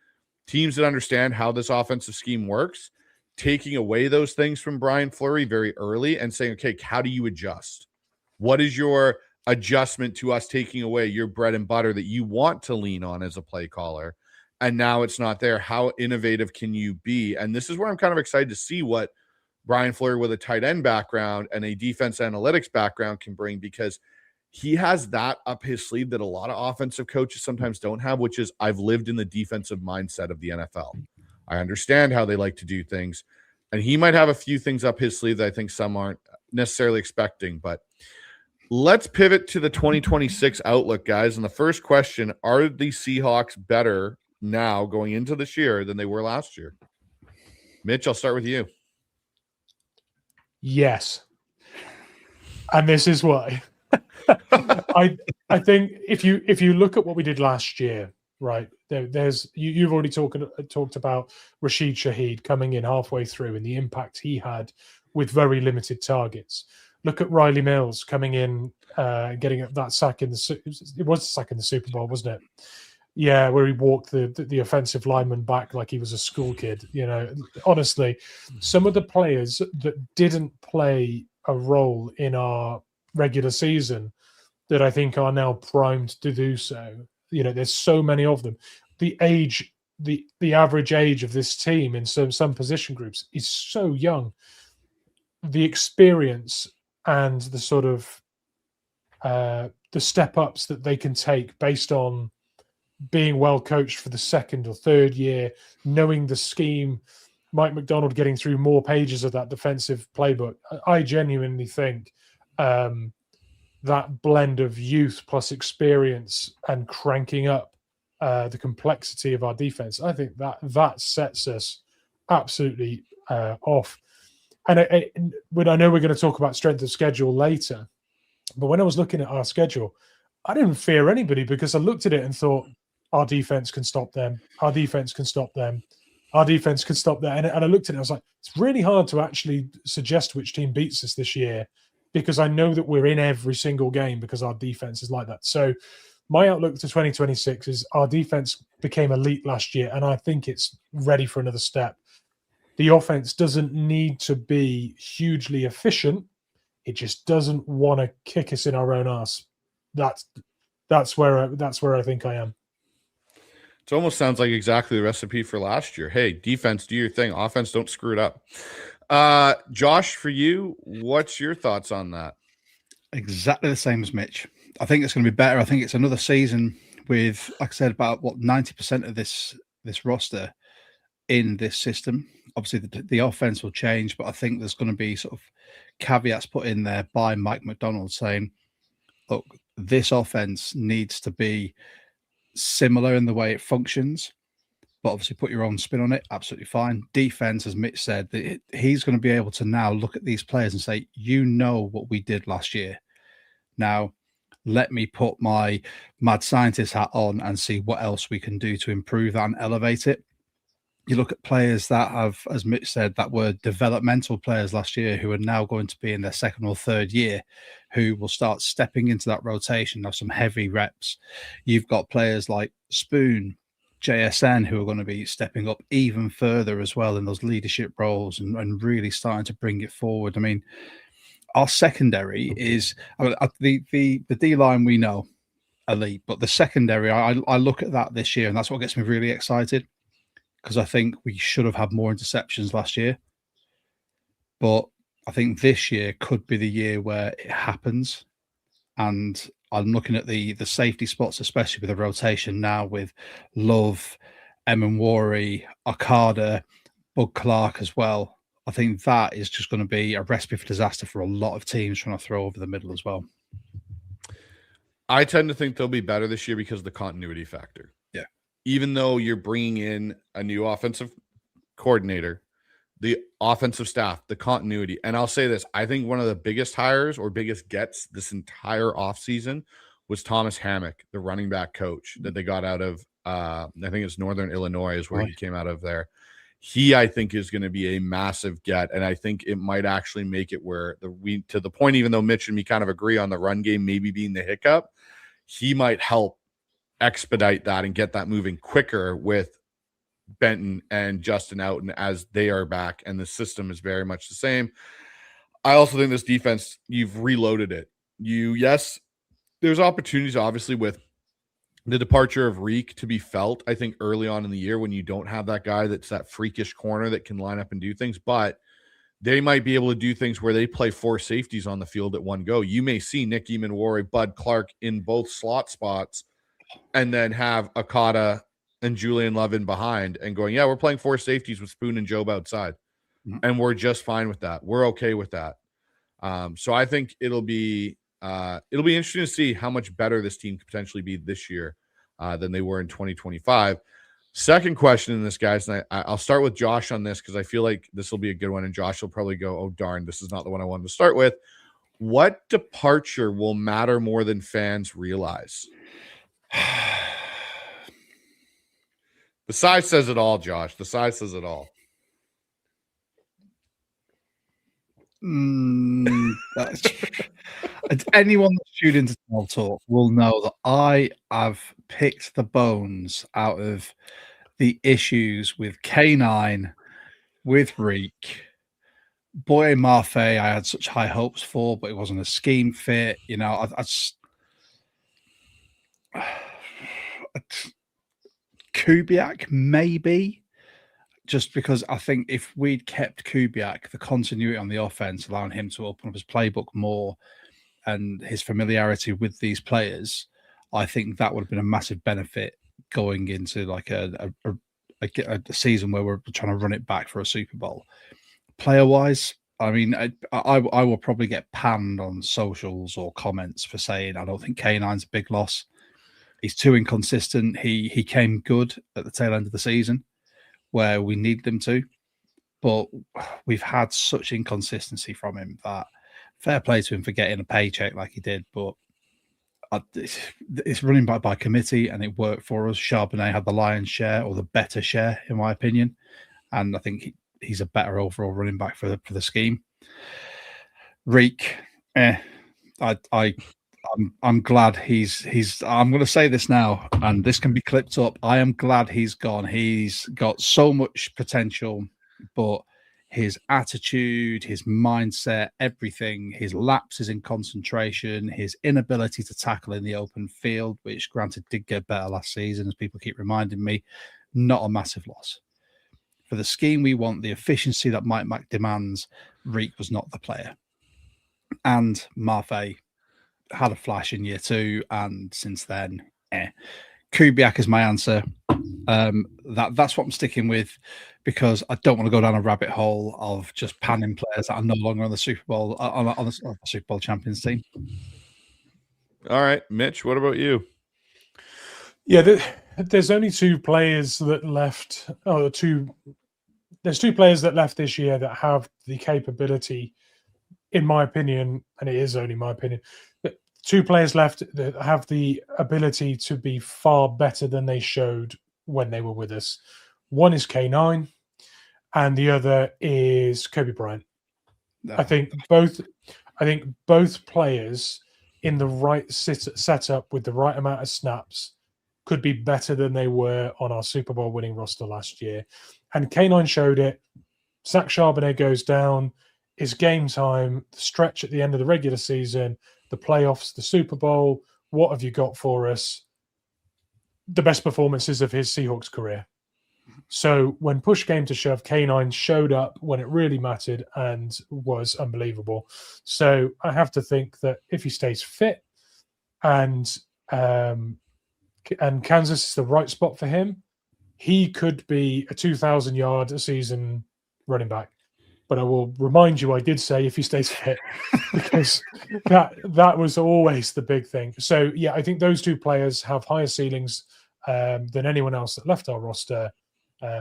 teams that understand how this offensive scheme works, taking away those things from Brian Fleury very early and saying, okay, how do you adjust? What is your adjustment to us taking away your bread and butter that you want to lean on as a play caller? And now it's not there. How innovative can you be? And this is where I'm kind of excited to see what Brian Fleury with a tight end background and a defense analytics background can bring, because he has that up his sleeve that a lot of offensive coaches sometimes don't have, which is, I've lived in the defensive mindset of the NFL. I understand how they like to do things. And he might have a few things up his sleeve that I think some aren't necessarily expecting. But let's pivot to the 2026 outlook, guys. And the first question, are the Seahawks better now going into this year than they were last year? Mitch, I'll start with you. Yes. And this is why. I think if you look at what we did last year, right, there's you've already talked about Rashid Shaheed coming in halfway through and the impact he had with very limited targets. Look at Riley Mills coming in, getting that sack in it was a sack in the Super Bowl, wasn't it? Yeah, where he walked the offensive lineman back like he was a school kid. Honestly, some of the players that didn't play a role in our regular season that I think are now primed to do so. There's so many of them. The average age of this team in some position groups is so young. The experience and the sort of the step ups that they can take based on being well coached for the second or third year, knowing the scheme, Mike McDonald getting through more pages of that defensive playbook. I genuinely think that blend of youth plus experience and cranking up the complexity of our defense, I think that sets us absolutely off. And I know we're going to talk about strength of schedule later, but when I was looking at our schedule, I didn't fear anybody because I looked at it and thought, our defense can stop them. Our defense can stop them. Our defense can stop that. And I looked at it, I was like, it's really hard to actually suggest which team beats us this year because I know that we're in every single game because our defense is like that. So my outlook to 2026 is our defense became elite last year, and I think it's ready for another step. The offense doesn't need to be hugely efficient. It just doesn't want to kick us in our own ass. That's where I think I am. It almost sounds like exactly the recipe for last year. Hey, defense, do your thing. Offense, don't screw it up. Josh, for you, what's your thoughts on that? Exactly the same as Mitch. I think it's going to be better. I think it's another season with, like I said, about 90% of this roster in this system. Obviously, the offense will change, but I think there's going to be sort of caveats put in there by Mike McDonald saying, look, this offense needs to be similar in the way it functions, but obviously put your own spin on it. Absolutely fine. Defense, as Mitch said, he's going to be able to now look at these players and say, you know what we did last year. Now, let me put my mad scientist hat on and see what else we can do to improve that and elevate it. You look at players that have, as Mitch said, that were developmental players last year who are now going to be in their second or third year, who will start stepping into that rotation of some heavy reps. You've got players like Spoon, JSN, who are going to be stepping up even further as well in those leadership roles and really starting to bring it forward. I mean, our secondary is the D-line we know, elite, but the secondary, I look at that this year, and that's what gets me really excited, because I think we should have had more interceptions last year. But I think this year could be the year where it happens. And I'm looking at the safety spots, especially with the rotation now with Love, Emanwari, Okada, Bud Clark as well. I think that is just going to be a recipe for disaster for a lot of teams trying to throw over the middle as well. I tend to think they'll be better this year because of the continuity factor. Yeah. Even though you're bringing in a new offensive coordinator, the offensive staff, the continuity. And I'll say this, I think one of the biggest hires or biggest gets this entire offseason was Thomas Hammock, the running back coach that they got out of, I think it's Northern Illinois is where he came out of there. He, I think, is going to be a massive get, and I think it might actually make it where to the point, even though Mitch and me kind of agree on the run game maybe being the hiccup, he might help expedite that and get that moving quicker with Benton and Justin out, and as they are back and the system is very much the same. I also think this defense, you've reloaded it. Yes, there's opportunities obviously with the departure of Reek to be felt, I think, early on in the year when you don't have that guy that's that freakish corner that can line up and do things, but they might be able to do things where they play 4 safeties on the field at one go. You may see Nick Emanwari, Bud Clark in both slot spots and then have Okada and Julian Love in behind and going, yeah, we're playing 4 safeties with Spoon and Jobe outside. Mm-hmm. And we're just fine with that. We're okay with that. So I think it'll be interesting to see how much better this team could potentially be this year than they were in 2025. Second question in this, guys, and I'll start with Josh on this because I feel like this will be a good one, and Josh will probably go, oh, darn, this is not the one I wanted to start with. What departure will matter more than fans realize? The size says it all, Josh. The size says it all. Anyone that's tuned into Small Talk will know that I have picked the bones out of the issues with K9, with Reek. Boye Mafe, I had such high hopes for, but it wasn't a scheme fit. You know, Kubiak, maybe. Just because I think if we'd kept Kubiak, the continuity on the offense, allowing him to open up his playbook more and his familiarity with these players, I think that would have been a massive benefit going into like a season where we're trying to run it back for a Super Bowl. Player-wise, I mean, I will probably get panned on socials or comments for saying I don't think K9's a big loss. He's too inconsistent. He came good at the tail end of the season where we need them to, but we've had such inconsistency from him that fair play to him for getting a paycheck like he did, but it's running by committee and it worked for us. Charbonnet had the lion's share or the better share, in my opinion, and I think he's a better overall running back for the scheme. Reek, I'm glad he's I'm going to say this now, and this can be clipped up. I am glad he's gone. He's got so much potential, but his attitude, his mindset, everything, his lapses in concentration, his inability to tackle in the open field, which granted did get better last season, as people keep reminding me, not a massive loss. For the scheme we want, the efficiency that Mike Mack demands, Reek was not the player. And Mafe had a flash in year 2, and since then, Kubiak is my answer. That's what I'm sticking with, because I don't want to go down a rabbit hole of just panning players that are no longer on the Super Bowl on the Super Bowl champions team. All right, Mitch, what about you? Yeah, there's only 2 players that left. There's 2 players that left this year that have the capability, in my opinion, and it is only my opinion, 2 players left that have the ability to be far better than they showed when they were with us. One is K9, and the other is Kobe Bryant. No. I think both players in the right setup with the right amount of snaps could be better than they were on our Super Bowl winning roster last year. And K9 showed it. Zach Charbonnet goes down. It's game time. The stretch at the end of the regular season, the playoffs, the Super Bowl. What have you got for us? The best performances of his Seahawks career. So when push came to shove, K9 showed up when it really mattered and was unbelievable. So I have to think that if he stays fit and Kansas is the right spot for him, he could be a 2,000 yard a season running back. But I will remind you, I did say if he stays fit, because that was always the big thing. So yeah, I think those 2 players have higher ceilings than anyone else that left our roster.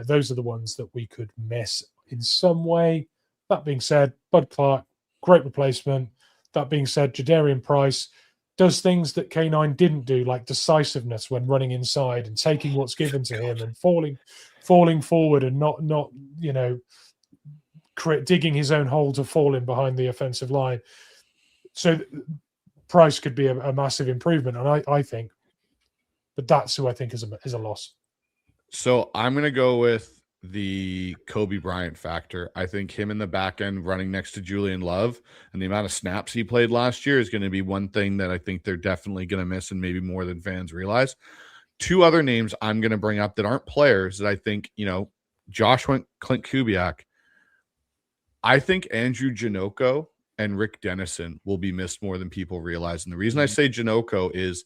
Those are the ones that we could miss in some way. That being said, Bud Clark, great replacement. That being said, Jadarian Price does things that K9 didn't do, like decisiveness when running inside and taking what's given to him and falling forward and not digging his own hole to fall in behind the offensive line. So Price could be a massive improvement, and I think, but that's who I think is a loss. So I'm going to go with the Kobe Bryant factor. I think him in the back end running next to Julian Love and the amount of snaps he played last year is going to be one thing that I think they're definitely going to miss, and maybe more than fans realize. 2 other names I'm going to bring up that aren't players that I think, Josh went Clint Kubiak. I think Andrew Janocko and Rick Dennison will be missed more than people realize. And the reason I say Janocko is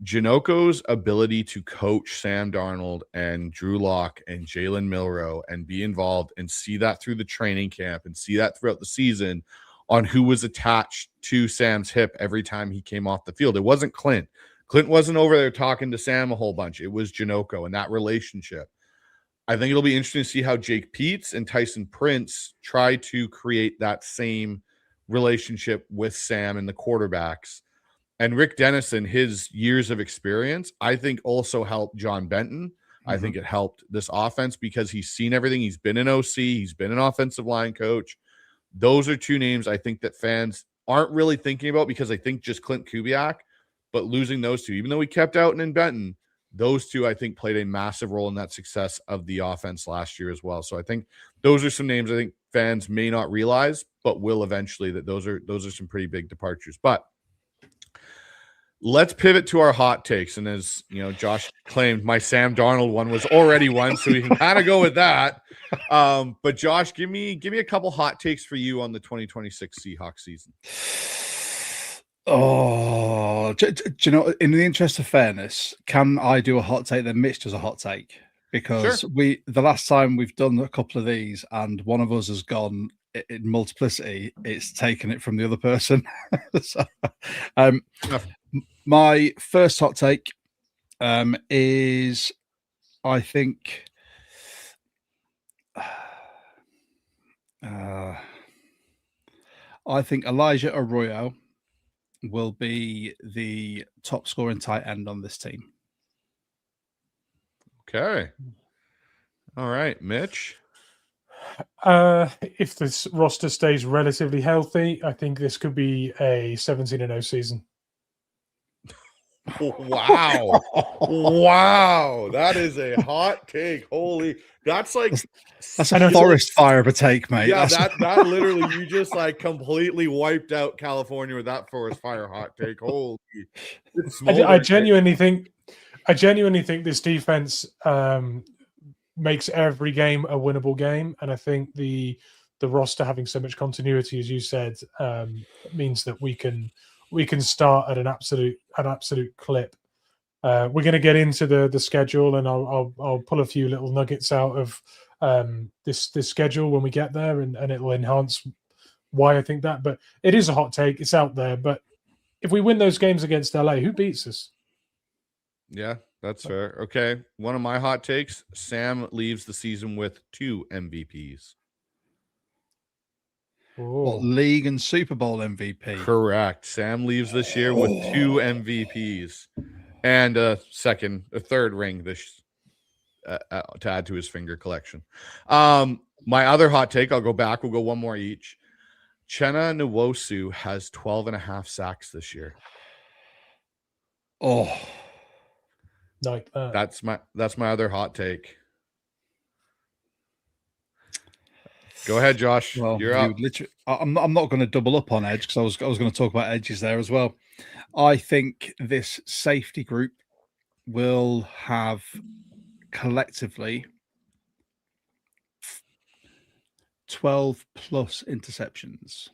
Janocko's ability to coach Sam Darnold and Drew Lock and Jalen Milroe and be involved and see that through the training camp and see that throughout the season on who was attached to Sam's hip every time he came off the field. It wasn't Clint. Clint wasn't over there talking to Sam a whole bunch. It was Janocko and that relationship. I think it'll be interesting to see how Jake Peets and Tyson Prince try to create that same relationship with Sam and the quarterbacks. And Rick Dennison, his years of experience, I think also helped John Benton. I think it helped this offense because he's seen everything. He's been an OC. He's been an offensive line coach. Those are 2 names I think that fans aren't really thinking about, because I think just Clint Kubiak, but losing those 2, even though we kept Outten and Benton, those 2 I think played a massive role in that success of the offense last year as well. So I think those are some names I think fans may not realize, but will eventually, that those are some pretty big departures. But let's pivot to our hot takes. And as Josh claimed, my Sam Darnold one was already one, so we can kind of go with that. But Josh, give me a couple hot takes for you on the 2026 Seahawks season. Oh, do you know, in the interest of fairness, can I do a hot take, then Mitch does a hot take? Because Sure. the last time we've done a couple of these and one of us has gone in multiplicity, it's taken it from the other person. So, my first hot take is, I think Elijah Arroyo will be the top scoring tight end on this team. Okay. All right, Mitch. If this roster stays relatively healthy, I think this could be a 17-0 season. Wow. Wow. That is a hot take. Holy, that's like That's a forest fire of a take, mate. Yeah, That's... that literally, you just like completely wiped out California with that forest fire hot take. Holy, it's I genuinely think this defense makes every game a winnable game, and I think the roster having so much continuity, as you said, means that we can start at an absolute clip. We're going to get into the schedule, and I'll pull a few little nuggets out of this schedule when we get there, and it'll enhance why I think that. But it is a hot take; it's out there. But if we win those games against LA, who beats us? Yeah, that's fair. Okay, one of my hot takes: Sam leaves the season with 2 MVPs. What, league and Super Bowl MVP? Correct. Sam leaves this year with 2 MVPs and a third ring this to add to his finger collection. My other hot take, I'll go back. We'll go one more each. Chenna Nwosu has 12.5 sacks this year. Oh, like that. That's my other hot take. Go ahead, Josh. Well, you're up. I'm not going to double up on edge, because I was going to talk about edges there as well. I think this safety group will have collectively 12 plus interceptions.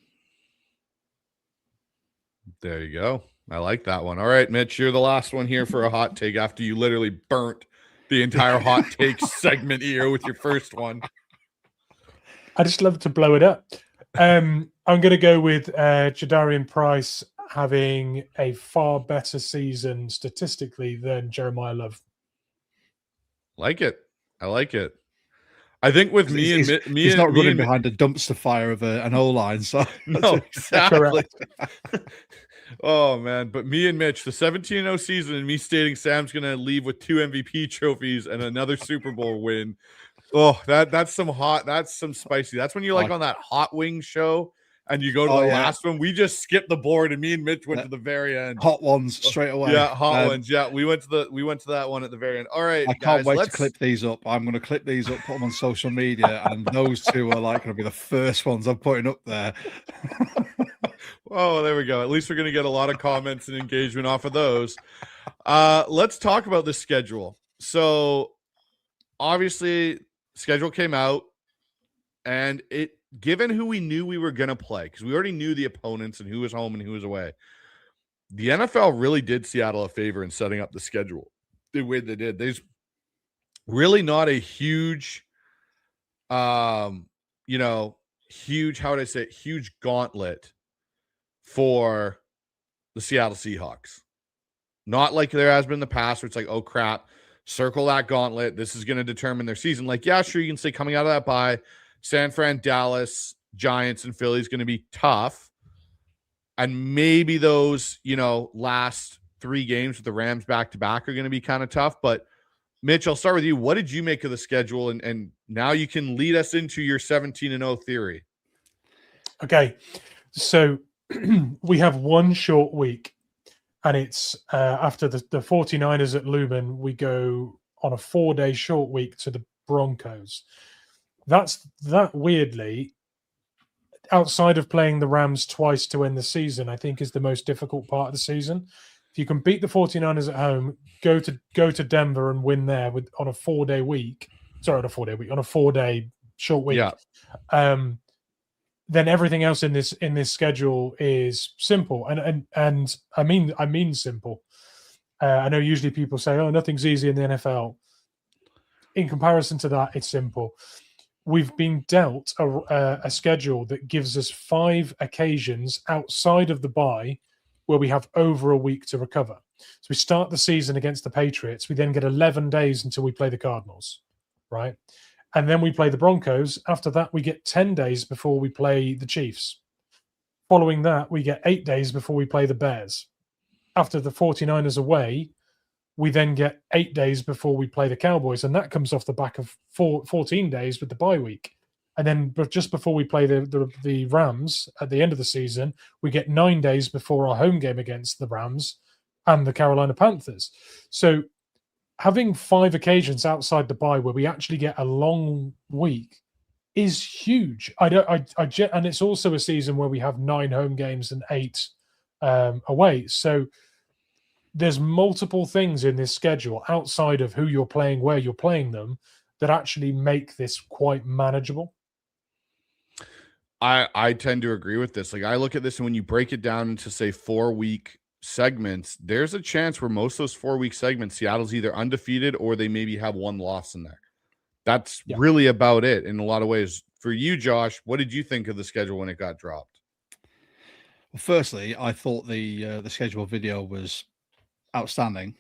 There you go. I like that one. All right, Mitch, you're the last one here for a hot take after you literally burnt the entire hot take segment here with your first one. I just love to blow it up. I'm going to go with Jadarian Price having a far better season statistically than Jeremiah Love. Like it. I like it. I think with he's not running behind a dumpster fire of an O-line. So no, exactly. Oh man, but me and Mitch, the 17-0 season, and me stating Sam's going to leave with 2 MVP trophies and another Super Bowl win. Oh, that's some spicy. That's when you're like on that hot wing show and you go to the last one. We just skipped the board and me and Mitch went to the very end. Hot ones straight away. Yeah, hot ones. Yeah, we went to that one at the very end. All right, I can't wait to clip these up. I'm going to clip these up, put them on social media, and those two are like going to be the first ones I'm putting up there. Oh, there we go. At least we're going to get a lot of comments and engagement off of those. Let's talk about the schedule. So, obviously, schedule came out, and given who we knew we were going to play, because we already knew the opponents and who was home and who was away, the NFL really did Seattle a favor in setting up the schedule the way they did. There's really not a huge, huge gauntlet for the Seattle Seahawks. Not like there has been in the past where it's like, oh crap, circle that gauntlet. This is going to determine their season. Like, yeah, sure, you can say coming out of that bye, San Fran, Dallas, Giants, and Philly is going to be tough. And maybe those, last 3 games with the Rams back-to-back are going to be kind of tough. But, Mitch, I'll start with you. What did you make of the schedule? And now you can lead us into your 17-0 theory. Okay, so we have one short week. And it's after the 49ers at Lumen, we go on a 4-day short week to the Broncos. That weirdly, outside of playing the Rams twice to end the season, I think is the most difficult part of the season. If you can beat the 49ers at home, go to Denver and win there on a 4-day week. Sorry, on a 4-day short week. Yeah. Then everything else in this schedule is simple, and I mean simple. I know usually people say, "Oh, nothing's easy in the NFL." In comparison to that, it's simple. We've been dealt a schedule that gives us 5 occasions outside of the bye where we have over a week to recover. So we start the season against the Patriots. We then get 11 days until we play the Cardinals, right? And then we play the Broncos. After that, we get 10 days before we play the Chiefs. Following that, we get 8 days before we play the Bears. After the 49ers away, we then get 8 days before we play the Cowboys. And that comes off the back of 14 days with the bye week. And then just before we play the Rams at the end of the season, we get 9 days before our home game against the Rams. and the Carolina Panthers. So having 5 occasions outside the bye where we actually get a long week is huge. And it's also a season where we have 9 home games and 8 away. So there's multiple things in this schedule outside of who you're playing, where you're playing them, that actually make this quite manageable. I tend to agree with this. Like, I look at this, and when you break it down into, say, 4-week segments, there's a chance where most of those 4-week segments, Seattle's either undefeated or they maybe have 1 loss in there. That's really about it in a lot of ways. For you, Josh, what did you think of the schedule when it got dropped? Well, firstly, I thought the schedule video was outstanding.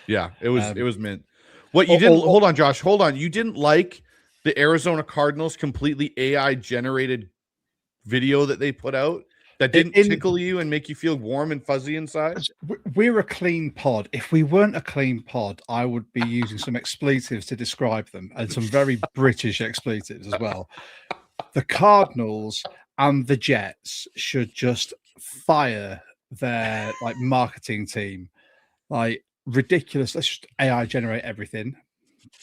Yeah, it was mint. What you didn't hold on, Josh, hold on. You didn't like the Arizona Cardinals completely AI generated video that they put out that didn't tickle you and make you feel warm and fuzzy inside? We're a clean pod. If we weren't a clean pod, I would be using some expletives to describe them, and some very British expletives as well. The Cardinals and the Jets should just fire their marketing team. Like, ridiculous. Let's just AI generate everything.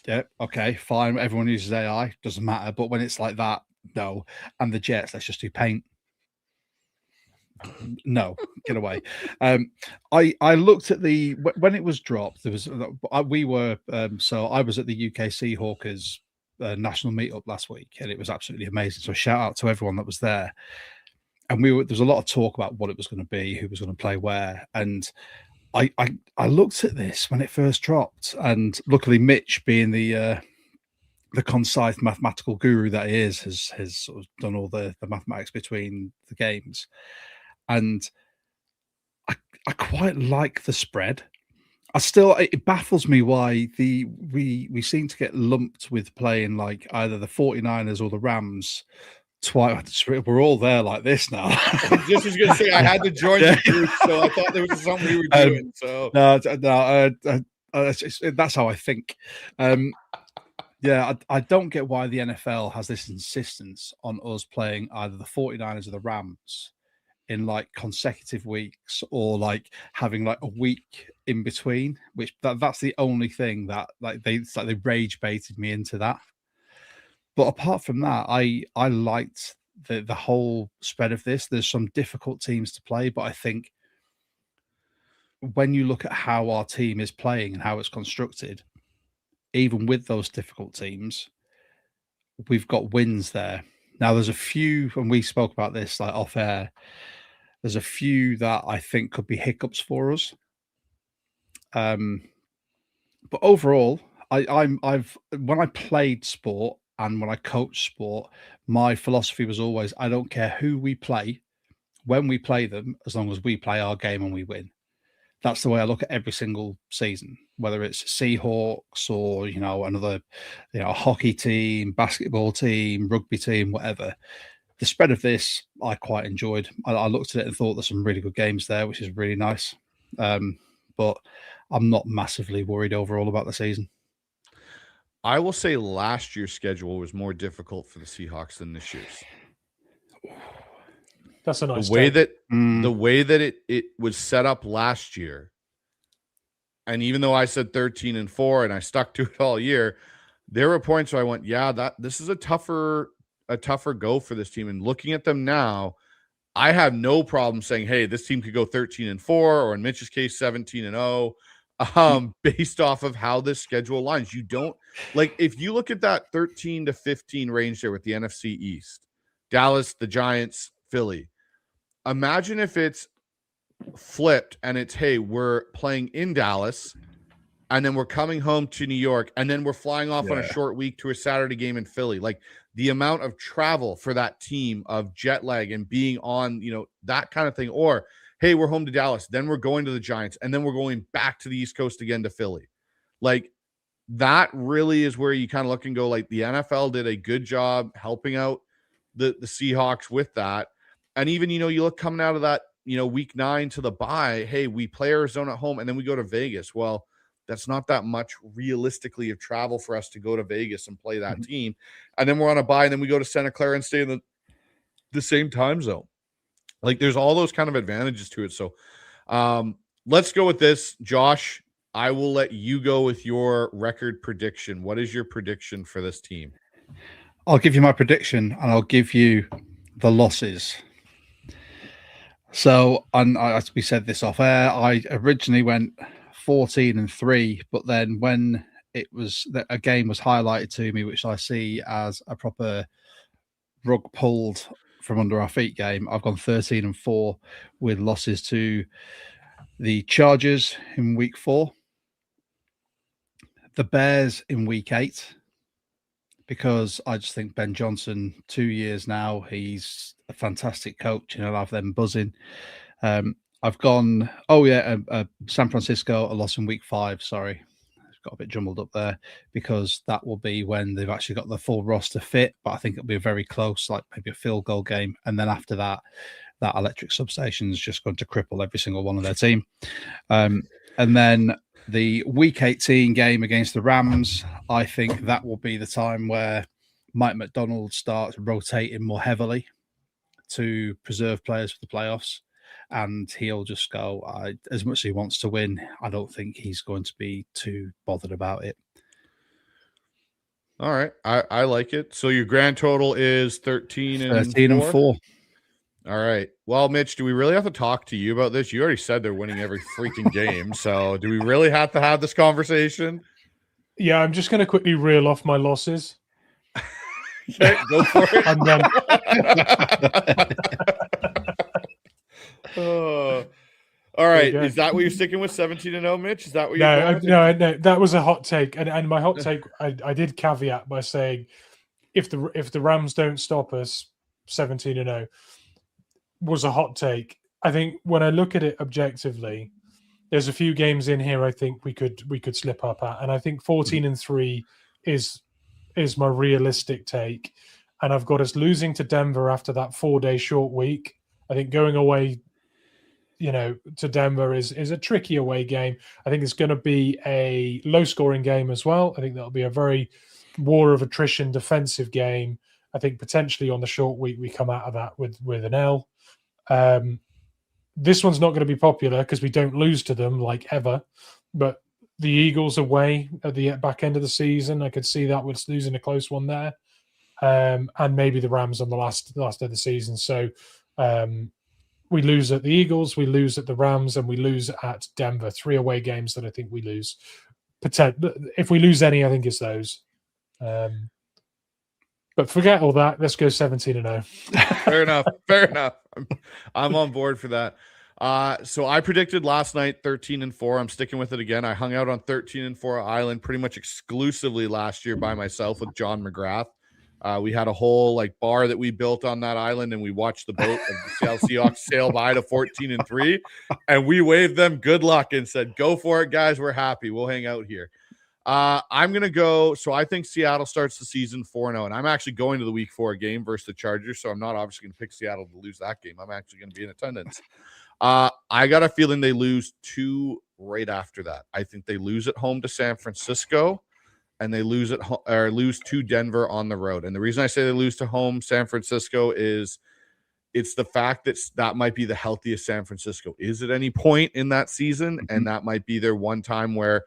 Yeah, okay, fine. Everyone uses AI, doesn't matter. But when it's like that, no. And the Jets, let's just do paint. No, get away. I looked at when it was dropped. There was so I was at the UK Seahawks national meetup last week, and it was absolutely amazing. So shout out to everyone that was there. And there was a lot of talk about what it was going to be, who was going to play where, and I looked at this when it first dropped, and luckily Mitch, being the concise mathematical guru that he is, has sort of done all the mathematics between the games, and I quite like the spread. It baffles me why we seem to get lumped with playing like either the 49ers or the Rams. Twice. We're all there like this now. I just was going to say I had to join the group, so I thought there was something we were doing. So that's how I think. I don't get why the NFL has this insistence on us playing either the 49ers or the Rams in like consecutive weeks, or like having like a week in between. Which that's the only thing that they rage baited me into that. But apart from that, I liked the whole spread of this. There's some difficult teams to play, but I think when you look at how our team is playing and how it's constructed, even with those difficult teams, we've got wins there. Now, there's a few, and we spoke about this like off air, there's a few that I think could be hiccups for us. But overall, I've when I played sport, and when I coach sport, my philosophy was always, I don't care who we play, when we play them, as long as we play our game and we win. That's the way I look at every single season, whether it's Seahawks or, another, hockey team, basketball team, rugby team, whatever. The spread of this, I quite enjoyed. I looked at it and thought there's some really good games there, which is really nice. But I'm not massively worried overall about the season. I will say last year's schedule was more difficult for the Seahawks than this year's. That's a nice the way that it was set up last year. And even though I said 13-4 and I stuck to it all year, there were points where I went, this is a tougher go for this team. And looking at them now, I have no problem saying, hey, this team could go 13-4, or in Mitch's case, 17-0. Based off of how this schedule aligns. You don't like, if you look at that 13-15 range there with the NFC East, Dallas, the Giants, Philly. Imagine if it's flipped and it's, hey, we're playing in Dallas and then we're coming home to New York and then we're flying off on a short week to a Saturday game in Philly. Like, the amount of travel for that team, of jet lag and being on, that kind of thing. Or, hey, we're home to Dallas, then we're going to the Giants, and then we're going back to the East Coast again to Philly. Like, that really is where you kind of look and go, like, the NFL did a good job helping out the Seahawks with that. And even, you look coming out of that, week 9 to the bye, hey, we play Arizona at home, and then we go to Vegas. Well, that's not that much realistically of travel for us to go to Vegas and play that team. And then we're on a bye, and then we go to Santa Clara and stay in the same time zone. Like, there's all those kind of advantages to it. So let's go with this. Josh, I will let you go with your record prediction. What is your prediction for this team? I'll give you my prediction, and I'll give you the losses. So, and as we said this off air, I originally went 14-3, but then when it was that a game was highlighted to me, which I see as a proper rug pulled from under our feet game, I've gone 13-4 with losses to the Chargers in week 4, the Bears in week 8, because I just think Ben Johnson, 2 years now, he's a fantastic coach and I'll have them buzzing. I've gone, San Francisco, a loss in week 5. Sorry, got a bit jumbled up there, because that will be when they've actually got the full roster fit. But I think it'll be a very close, like maybe a field goal game. And then after that, that electric substation is just going to cripple every single one of their team. And then the week 18 game against the Rams, I think that will be the time where Mike McDonald starts rotating more heavily to preserve players for the playoffs. And he'll just go, as much as he wants to win, I don't think he's going to be too bothered about it. All right. I like it. So your grand total is 13-4? 13-4. All right. Well, Mitch, do we really have to talk to you about this? You already said they're winning every freaking game. So do we really have to have this conversation? Yeah, I'm just going to quickly reel off my losses. Okay, go for it. And then... all right. Is that what you're sticking with, 17-0, Mitch? Is that what you're No, that was a hot take. And my hot take, I did caveat by saying if the Rams don't stop us, 17-0 was a hot take. I think when I look at it objectively, there's a few games in here I think we could slip up at. And I think 14-3 is my realistic take. And I've got us losing to Denver after that 4-day short week. I think going away, to Denver is a tricky away game. I think it's going to be a low-scoring game as well. I think that'll be a very war of attrition defensive game. I think potentially on the short week we come out of that with an L. This one's not going to be popular because we don't lose to them like ever. But the Eagles away at the back end of the season, I could see that was losing a close one there. And maybe the Rams on the last of the season. So we lose at the Eagles, we lose at the Rams, and we lose at Denver. 3 away games that I think we lose. If we lose any, I think it's those. But forget all that. Let's go 17-0. Fair enough. I'm on board for that. So I predicted last night 13-4. I'm sticking with it again. I hung out on 13-4 Island pretty much exclusively last year by myself with John McGrath. We had a whole bar that we built on that island, and we watched the boat of the Seattle Seahawks sail by to 14-3, and we waved them good luck and said, "Go for it, guys. We're happy. We'll hang out here." I'm gonna go. So I think Seattle starts the season 4-0, and I'm actually going to the Week 4 game versus the Chargers. So I'm not obviously gonna pick Seattle to lose that game. I'm actually gonna be in attendance. I got a feeling they lose 2 right after that. I think they lose at home to San Francisco. And they lose to Denver on the road. And the reason I say they lose to home San Francisco is it's the fact that might be the healthiest San Francisco is at any point in that season. Mm-hmm. And that might be their one time where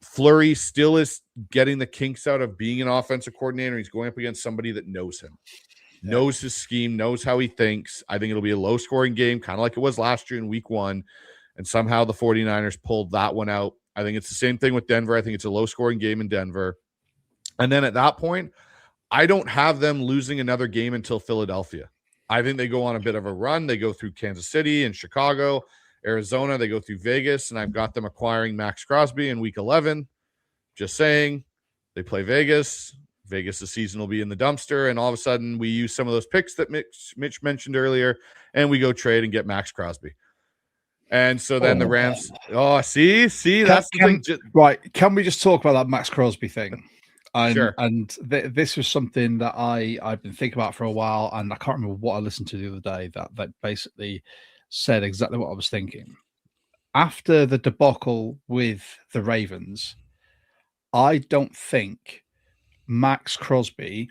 Fleury still is getting the kinks out of being an offensive coordinator. He's going up against somebody that knows him, knows his scheme, knows how he thinks. I think it'll be a low-scoring game, kind of like it was last year in Week 1. And somehow the 49ers pulled that one out. I think it's the same thing with Denver. I think it's a low-scoring game in Denver. And then at that point, I don't have them losing another game until Philadelphia. I think they go on a bit of a run. They go through Kansas City and Chicago, Arizona. They go through Vegas, and I've got them acquiring Max Crosby in Week 11. Just saying, they play Vegas. Vegas' season will be in the dumpster, and all of a sudden we use some of those picks that Mitch mentioned earlier, and we go trade and get Max Crosby. And so then the Rams. Oh, see, that's the thing. Right? Can we just talk about that Max Crosby thing? Sure. And this was something that I've been thinking about for a while, and I can't remember what I listened to the other day that basically said exactly what I was thinking. After the debacle with the Ravens, I don't think Max Crosby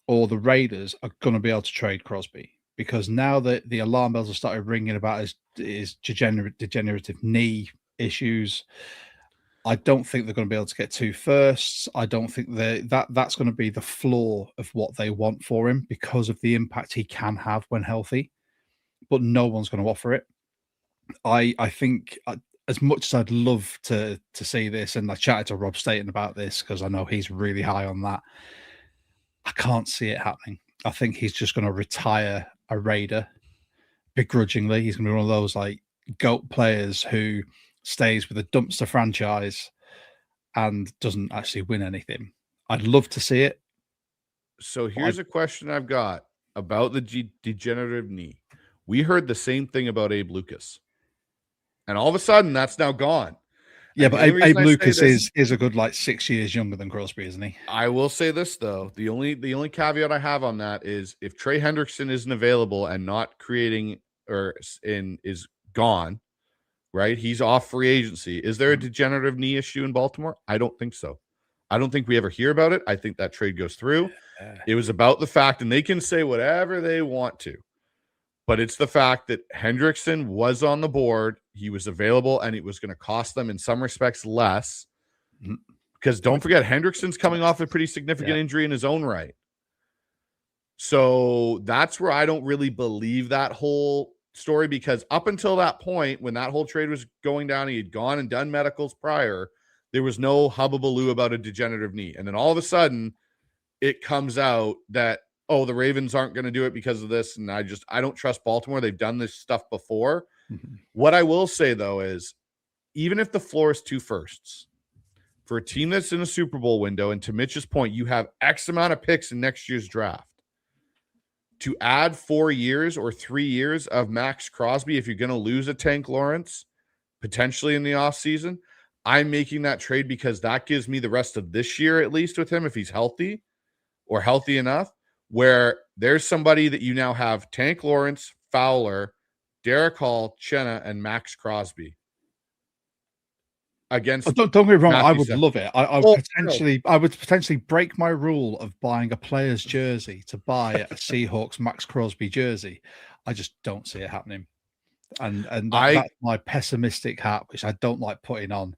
or the Raiders are going to be able to trade Crosby. because now that the alarm bells have started ringing about his degenerative knee issues, I don't think they're going to be able to get 2 firsts. I don't think that's going to be the floor of what they want for him because of the impact he can have when healthy. But no one's going to offer it. I think as much as I'd love to see this, and I chatted to Rob Staten about this because I know he's really high on that, I can't see it happening. I think he's just going to retire a Raider begrudgingly. He's going to be one of those like GOAT players who stays with a dumpster franchise and doesn't actually win anything. I'd love to see it. So here's a question I've got about the degenerative knee. We heard the same thing about Abe Lucas. And all of a sudden, that's now gone. Yeah, and but Abe Lucas is a good like 6 years younger than Crosby, isn't he? I will say this though: the only caveat I have on that is if Trey Hendrickson isn't available and not creating is gone, right? He's off free agency. Is there a degenerative knee issue in Baltimore? I don't think so. I don't think we ever hear about it. I think that trade goes through. It was about the fact, and they can say whatever they want to, but it's the fact that Hendrickson was on the board, he was available, and it was going to cost them in some respects less. Because don't forget, Hendrickson's coming off a pretty significant injury in his own right. So that's where I don't really believe that whole story, because up until that point, when that whole trade was going down, he had gone and done medicals prior, there was no hubbubaloo about a degenerative knee. And then all of a sudden, it comes out that, oh, the Ravens aren't going to do it because of this. And I don't trust Baltimore. They've done this stuff before. What I will say, though, is even if the floor is 2 firsts, for a team that's in a Super Bowl window, and to Mitch's point, you have X amount of picks in next year's draft, to add 4 years or 3 years of Max Crosby, if you're going to lose a Tank Lawrence, potentially in the offseason, I'm making that trade because that gives me the rest of this year, at least with him, if he's healthy or healthy enough, where there's somebody that you now have Tank Lawrence, Fowler, Derek Hall, Chenna, and Max Crosby against. Don't get me wrong, Matthew I would Stafford. love it. I would potentially break my rule of buying a player's jersey to buy a Seahawks Max Crosby jersey. I just don't see it happening. And that's my pessimistic hat, which I don't like putting on.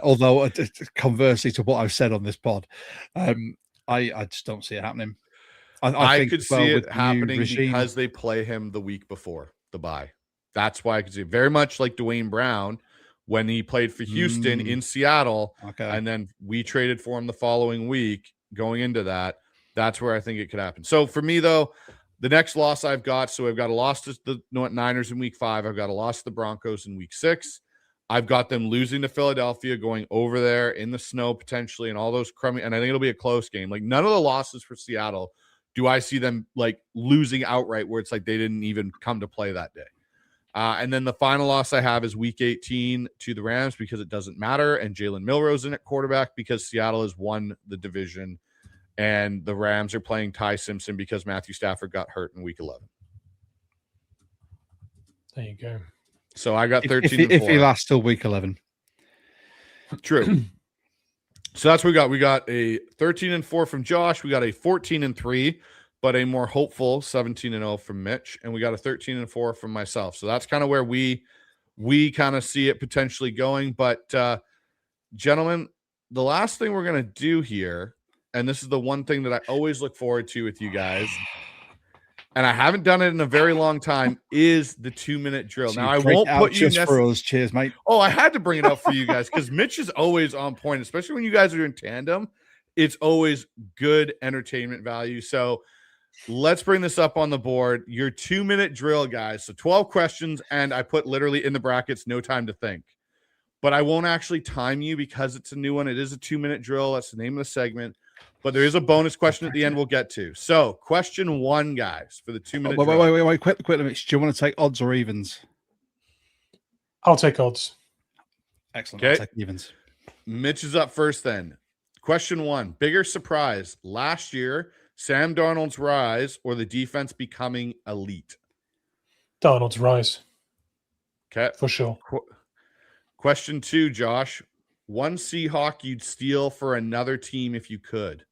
Although conversely to what I've said on this pod, I just don't see it happening. I think, could see it happening because they play him the week before the bye. That's why I could see it. Very much like Dwayne Brown when he played for Houston in Seattle, and then we traded for him the following week going into that. That's where I think it could happen. So for me, though, the next loss I've got, so I've got a loss to the Niners in week 5. I've got a loss to the Broncos in week 6. I've got them losing to Philadelphia, going over there in the snow potentially, and all those crummy. And I think it'll be a close game. Like none of the losses for Seattle do I see them like losing outright, where it's like they didn't even come to play that day. And then the final loss I have is week 18 to the Rams because it doesn't matter. And Jalen Milroe's in at quarterback because Seattle has won the division. And the Rams are playing Ty Simpson because Matthew Stafford got hurt in week 11. There you go. So I got 13 if he lasts till week 11. True. So that's what we got. We got a 13-4 from Josh. We got a 14-3, but a more hopeful 17-0 from Mitch. And we got a 13-4 from myself. So that's kind of where we kind of see it potentially going. But gentlemen, the last thing we're going to do here, and this is the one thing that I always look forward to with you guys, and I haven't done it in a very long time, is the 2-minute drill. Now, I won't put you for us. Cheers, mate. Oh, I had to bring it up for you guys because Mitch is always on point, especially when you guys are in tandem. It's always good entertainment value. So let's bring this up on the board. Your 2-minute drill, guys. So 12 questions, and I put literally in the brackets, no time to think. But I won't actually time you because it's a new one. It is a 2-minute drill. That's the name of the segment. But there is a bonus question at the end we'll get to. So, question 1, guys, for the 2-minute drill. Wait. Quick, Mitch. Do you want to take odds or evens? I'll take odds. Excellent. Okay. I'll take evens. Mitch is up first then. Question 1. Bigger surprise. Last year, Sam Darnold's rise or the defense becoming elite? Darnold's rise. Okay. For sure. Question 2, Josh. One Seahawk you'd steal for another team if you could.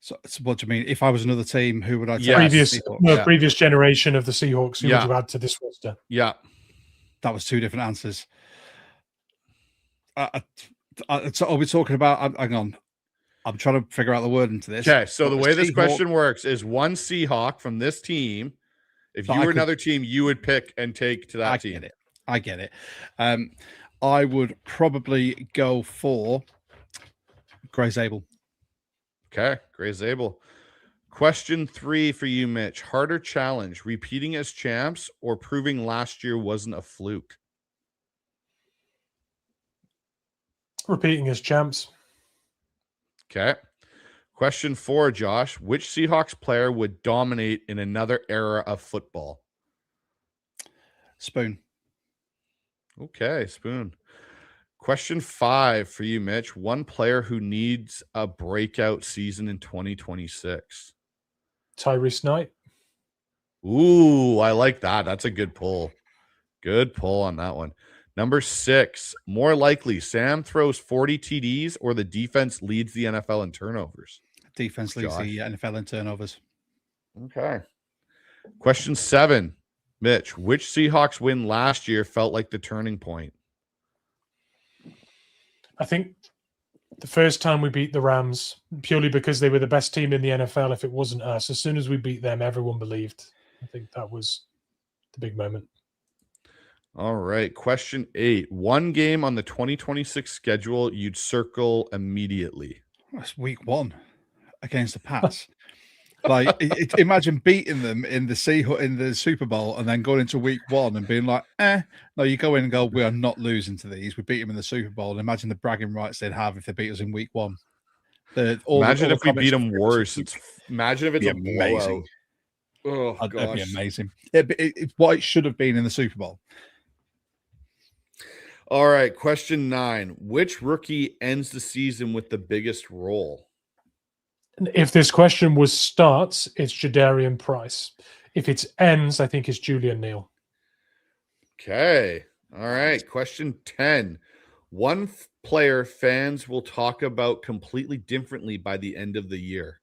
So what do you mean? If I was another team, who would I take? Yes. Previous generation of the Seahawks, who would you add to this roster? Yeah. That was two different answers. So are we talking about? Hang on, I'm trying to figure out the word into this. Okay, so the way this Seahawk, question works is one Seahawk from this team. If you were another team, you would pick and take to that team. I get it. I would probably go for Gray Zabel. Okay, Gray Zabel. Question 3 for you, Mitch. Harder challenge, repeating as champs or proving last year wasn't a fluke? Repeating as champs. Okay. Question 4, Josh. Which Seahawks player would dominate in another era of football? Spoon. Okay, Spoon. Question 5 for you, Mitch. One player who needs a breakout season in 2026. Tyrese Knight. Ooh, I like that. That's a good pull. Good pull on that one. Number 6, more likely Sam throws 40 TDs or the defense leads the NFL in turnovers? Defense leads the NFL in turnovers. Okay. Question 7, Mitch. Which Seahawks win last year felt like the turning point? I think the first time we beat the Rams, purely because they were the best team in the NFL, if it wasn't us, as soon as we beat them, everyone believed. I think that was the big moment. All right. Question 8. One game on the 2026 schedule you'd circle immediately. That's week 1 against the Pats. Like, imagine beating them in the Super Bowl and then going into week 1 and being like, no, you go in and go, we are not losing to these. We beat them in the Super Bowl. And imagine the bragging rights they'd have if they beat us in week 1. Imagine if we beat them worse. Imagine if it's amazing. Blowout. Oh, that'd be amazing. It's what it should have been in the Super Bowl. All right. Question 9. Which rookie ends the season with the biggest role? If this question was starts, it's Jadarian Price. If it's ends, I think it's Julian Neal. Okay. All right. Question 10. One player fans will talk about completely differently by the end of the year.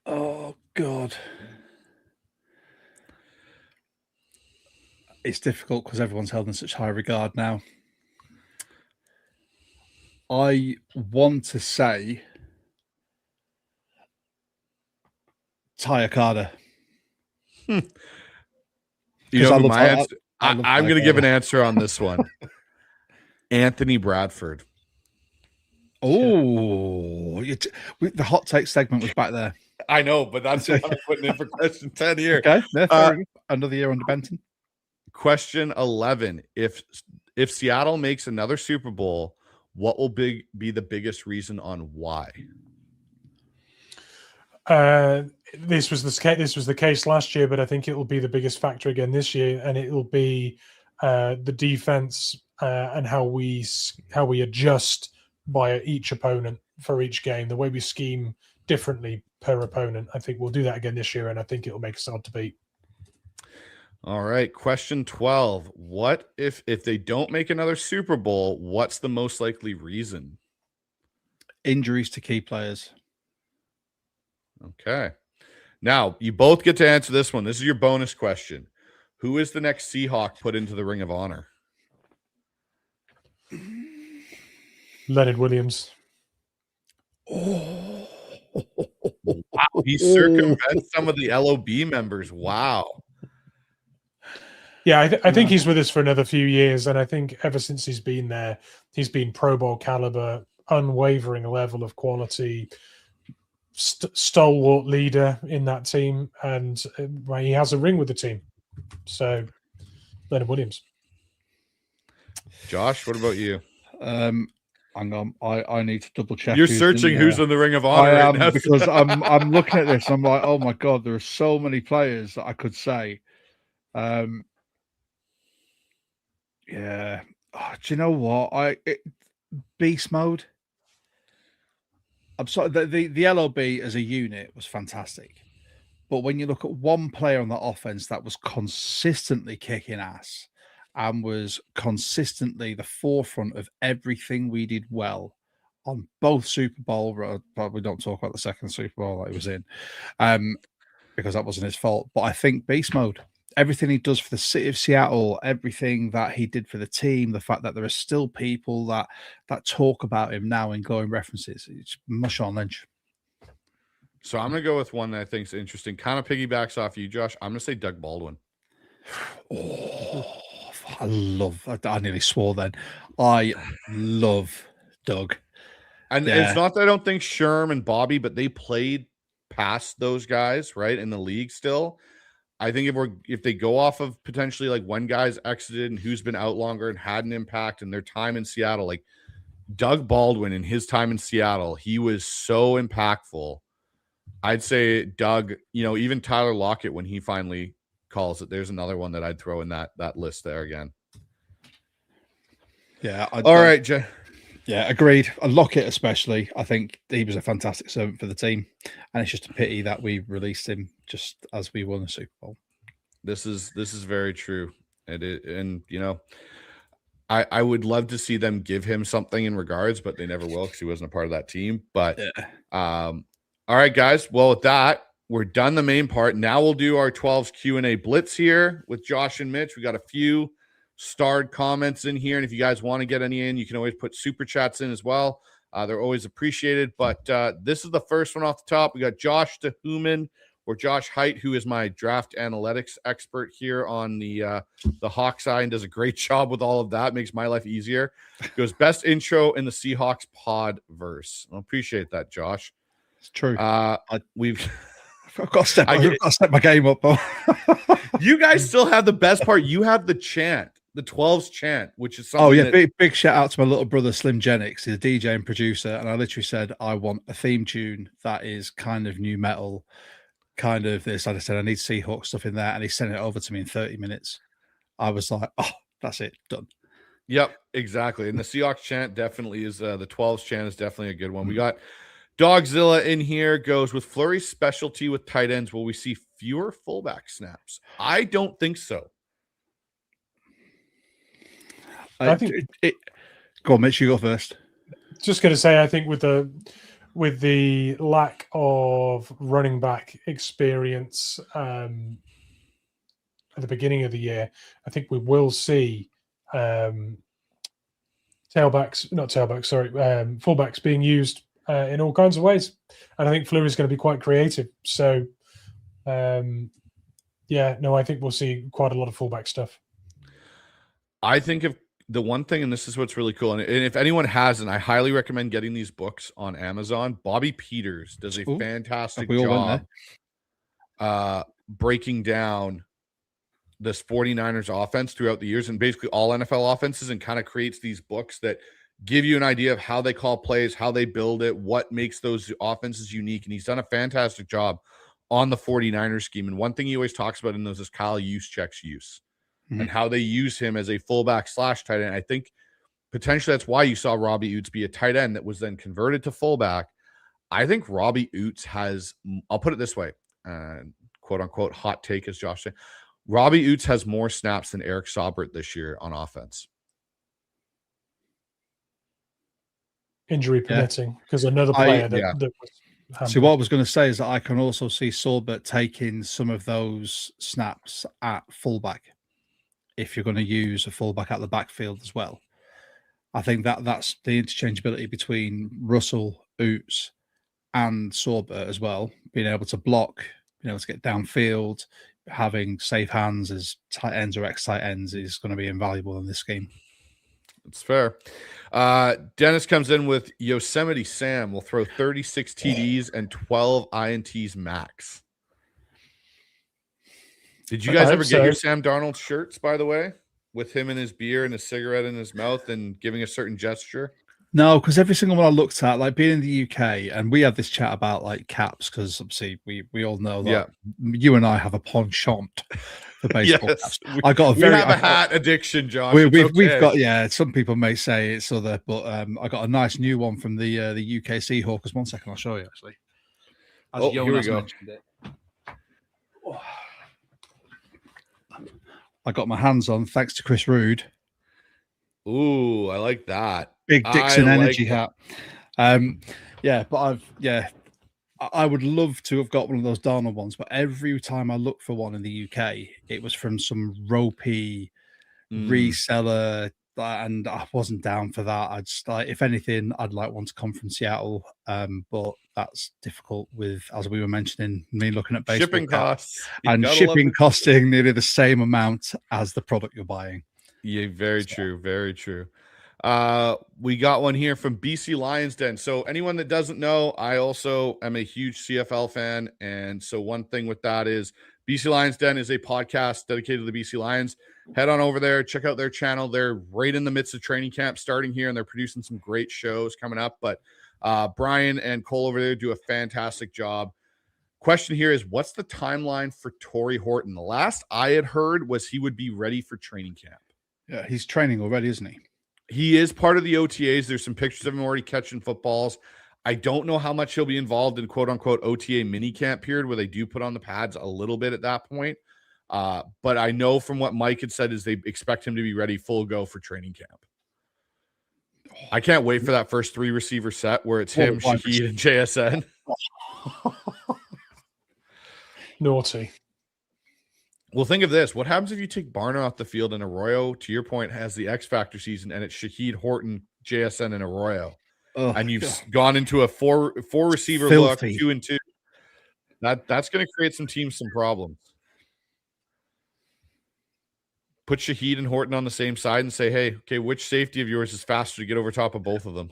Oh, God. It's difficult because everyone's held in such high regard now. I want to say Taya Carter. You know my answer? I'm going to give an answer on this one. Anthony Bradford. Oh, the hot take segment was back there. I know, but that's what I'm putting in for question 10 here. Okay, another year under Benton. Question 11. If Seattle makes another Super Bowl, what will be the biggest reason on why? This was the case last year, but I think it will be the biggest factor again this year, and it will be the defense and how we adjust by each opponent for each game. The way we scheme differently per opponent. I think we'll do that again this year, and I think it'll make us hard to beat. All right. Question 12. What if they don't make another Super Bowl? What's the most likely reason? Injuries to key players. Okay. Now, you both get to answer this one. This is your bonus question. Who is the next Seahawk put into the Ring of Honor? Leonard Williams. Oh. Wow. He circumvents some of the LOB members. Wow. Yeah, I think he's with us for another few years, and I think ever since he's been there, he's been Pro Bowl caliber, unwavering level of quality, stalwart leader in that team, and he has a ring with the team. So, Leonard Williams. Josh, what about you? Hang on, I need to double check. You're searching who's in the Ring of Honor. I am, right because I'm looking at this. I'm like, oh my god, there are so many players that I could say. Yeah. Oh, do you know what? Beast mode. I'm sorry. The LOB as a unit was fantastic, but when you look at one player on the offense that was consistently kicking ass and was consistently the forefront of everything we did well, on both Super Bowl. Probably don't talk about the second Super Bowl that he was in, because that wasn't his fault. But I think beast mode, everything he does for the city of Seattle, everything that he did for the team, the fact that there are still people that talk about him now in glowing references, it's Marshawn Lynch. So I'm going to go with one that I think is interesting. Kind of piggybacks off you, Josh. I'm going to say Doug Baldwin. Oh, I nearly swore then. I love Doug. And it's not that I don't think Sherm and Bobby, but they played past those guys, right, in the league still. I think if they go off of potentially like when guys exited and who's been out longer and had an impact and their time in Seattle, like Doug Baldwin in his time in Seattle, he was so impactful. I'd say Doug, even Tyler Lockett when he finally calls it, there's another one that I'd throw in that list there again. Yeah. All right, Jay. Yeah, agreed. Lockett especially. I think he was a fantastic servant for the team, and it's just a pity that we released him just as we won the Super Bowl. This is very true, and I would love to see them give him something in regards, but they never will because he wasn't a part of that team. But all right, guys. Well, with that, we're done the main part. Now we'll do our 12's Q&A blitz here with Josh and Mitch. We got a few starred comments in here, and if you guys want to get any in, you can always put super chats in as well. They're always appreciated. But this is the first one off the top. We got Josh DeHuman, or Josh Height, who is my draft analytics expert here on the Hawks side and does a great job with all of that. Makes my life easier. Goes best intro in the Seahawks pod verse. I appreciate that, Josh. It's true. I've got to step my game up. You guys still have the best part. You have the chant, the 12's chant, which is something. Big shout out to my little brother Slim Jennings. He's a DJ and producer, and I literally said I want a theme tune that is kind of new metal, kind of this. I said I need Seahawks stuff in there, and he sent it over to me in 30 minutes. I was like, oh, that's it, done. Yep, exactly. And the Seahawks chant definitely is the 12's chant is definitely a good one. We got Dogzilla in here, goes with Fleury's specialty with tight ends. Will we see fewer fullback snaps? I don't think so. I think go on, Mitch, you go first. Just going to say, I think with the lack of running back experience at the beginning of the year, I think we will see fullbacks being used in all kinds of ways, and I think Fleury is going to be quite creative. So, I think we'll see quite a lot of fullback stuff. I think if the one thing, and this is what's really cool, and if anyone hasn't, I highly recommend getting these books on Amazon. Bobby Peters does a fantastic job breaking down this 49ers offense throughout the years and basically all NFL offenses, and kind of creates these books that give you an idea of how they call plays, how they build it, what makes those offenses unique. And he's done a fantastic job on the 49ers scheme. And one thing he always talks about in those is Kyle Juszczyk's use and how they use him as a fullback / tight end. I think potentially that's why you saw Robbie Oots be a tight end that was then converted to fullback. I think Robbie Oots has, I'll put it this way, quote unquote, hot take, as Josh said. Robbie Oots has more snaps than Eric Saubert this year on offense. Injury permitting, because another player that was. See, what I was going to say is that I can also see Saubert taking some of those snaps at fullback if you're going to use a fullback at the backfield as well. I think that's the interchangeability between Russell, Oots, and Saubert as well. Being able to block, being able to get downfield, having safe hands as tight ends or ex-tight ends is going to be invaluable in this game. It's fair. Dennis comes in with Yosemite Sam will throw 36 TDs and 12 INTs max. Did you guys ever get your Sam Darnold shirts, by the way, with him and his beer and his cigarette in his mouth and giving a certain gesture? No, because every single one I looked at, like being in the UK, and we had this chat about like caps, because obviously we all know that you and I have a penchant for baseball caps. We have a hat addiction, Josh. We've got, some people may say it's other, but I got a nice new one from the UK Seahawks. 1 second, I'll show you actually. Here we go. I got my hands on, thanks to Chris Rude. Ooh, I like that. Big Dixon Energy hat. Yeah, but I would love to have got one of those Darnold ones, but every time I looked for one in the UK, it was from some ropey reseller, and I wasn't down for that. I'd just like, if anything, I'd like one to come from Seattle, but that's difficult with, as we were mentioning, me looking at baseball Shipping costs. You and gotta shipping love it. costing nearly the same amount as the product you're buying. Yeah, very true. Very true. We got one here from BC Lions Den. So anyone that doesn't know, I also am a huge CFL fan. And so one thing with that is BC Lions Den is a podcast dedicated to the BC Lions. Head on over there, check out their channel. They're right in the midst of training camp starting here, and they're producing some great shows coming up. But Brian and Cole over there do a fantastic job. Question here is, what's the timeline for Torrey Horton? The last I had heard was he would be ready for training camp. Yeah, he's training already, isn't he? He is part of the OTAs. There's some pictures of him already catching footballs. I don't know how much he'll be involved in quote unquote OTA mini camp period where they do put on the pads a little bit at that point. But I know from what Mike had said is they expect him to be ready full go for training camp. I can't wait for that first 3 receiver set where it's him, Shaheed, and JSN. Naughty. Well, think of this. What happens if you take Barner off the field and Arroyo, to your point, has the X Factor season and it's Shaheed, Horton, JSN, and Arroyo? And you've gone into a four receiver look, 2 and 2. That's going to create some teams some problems. Put Shaheed and Horton on the same side and say, hey, okay, which safety of yours is faster to get over top of both of them?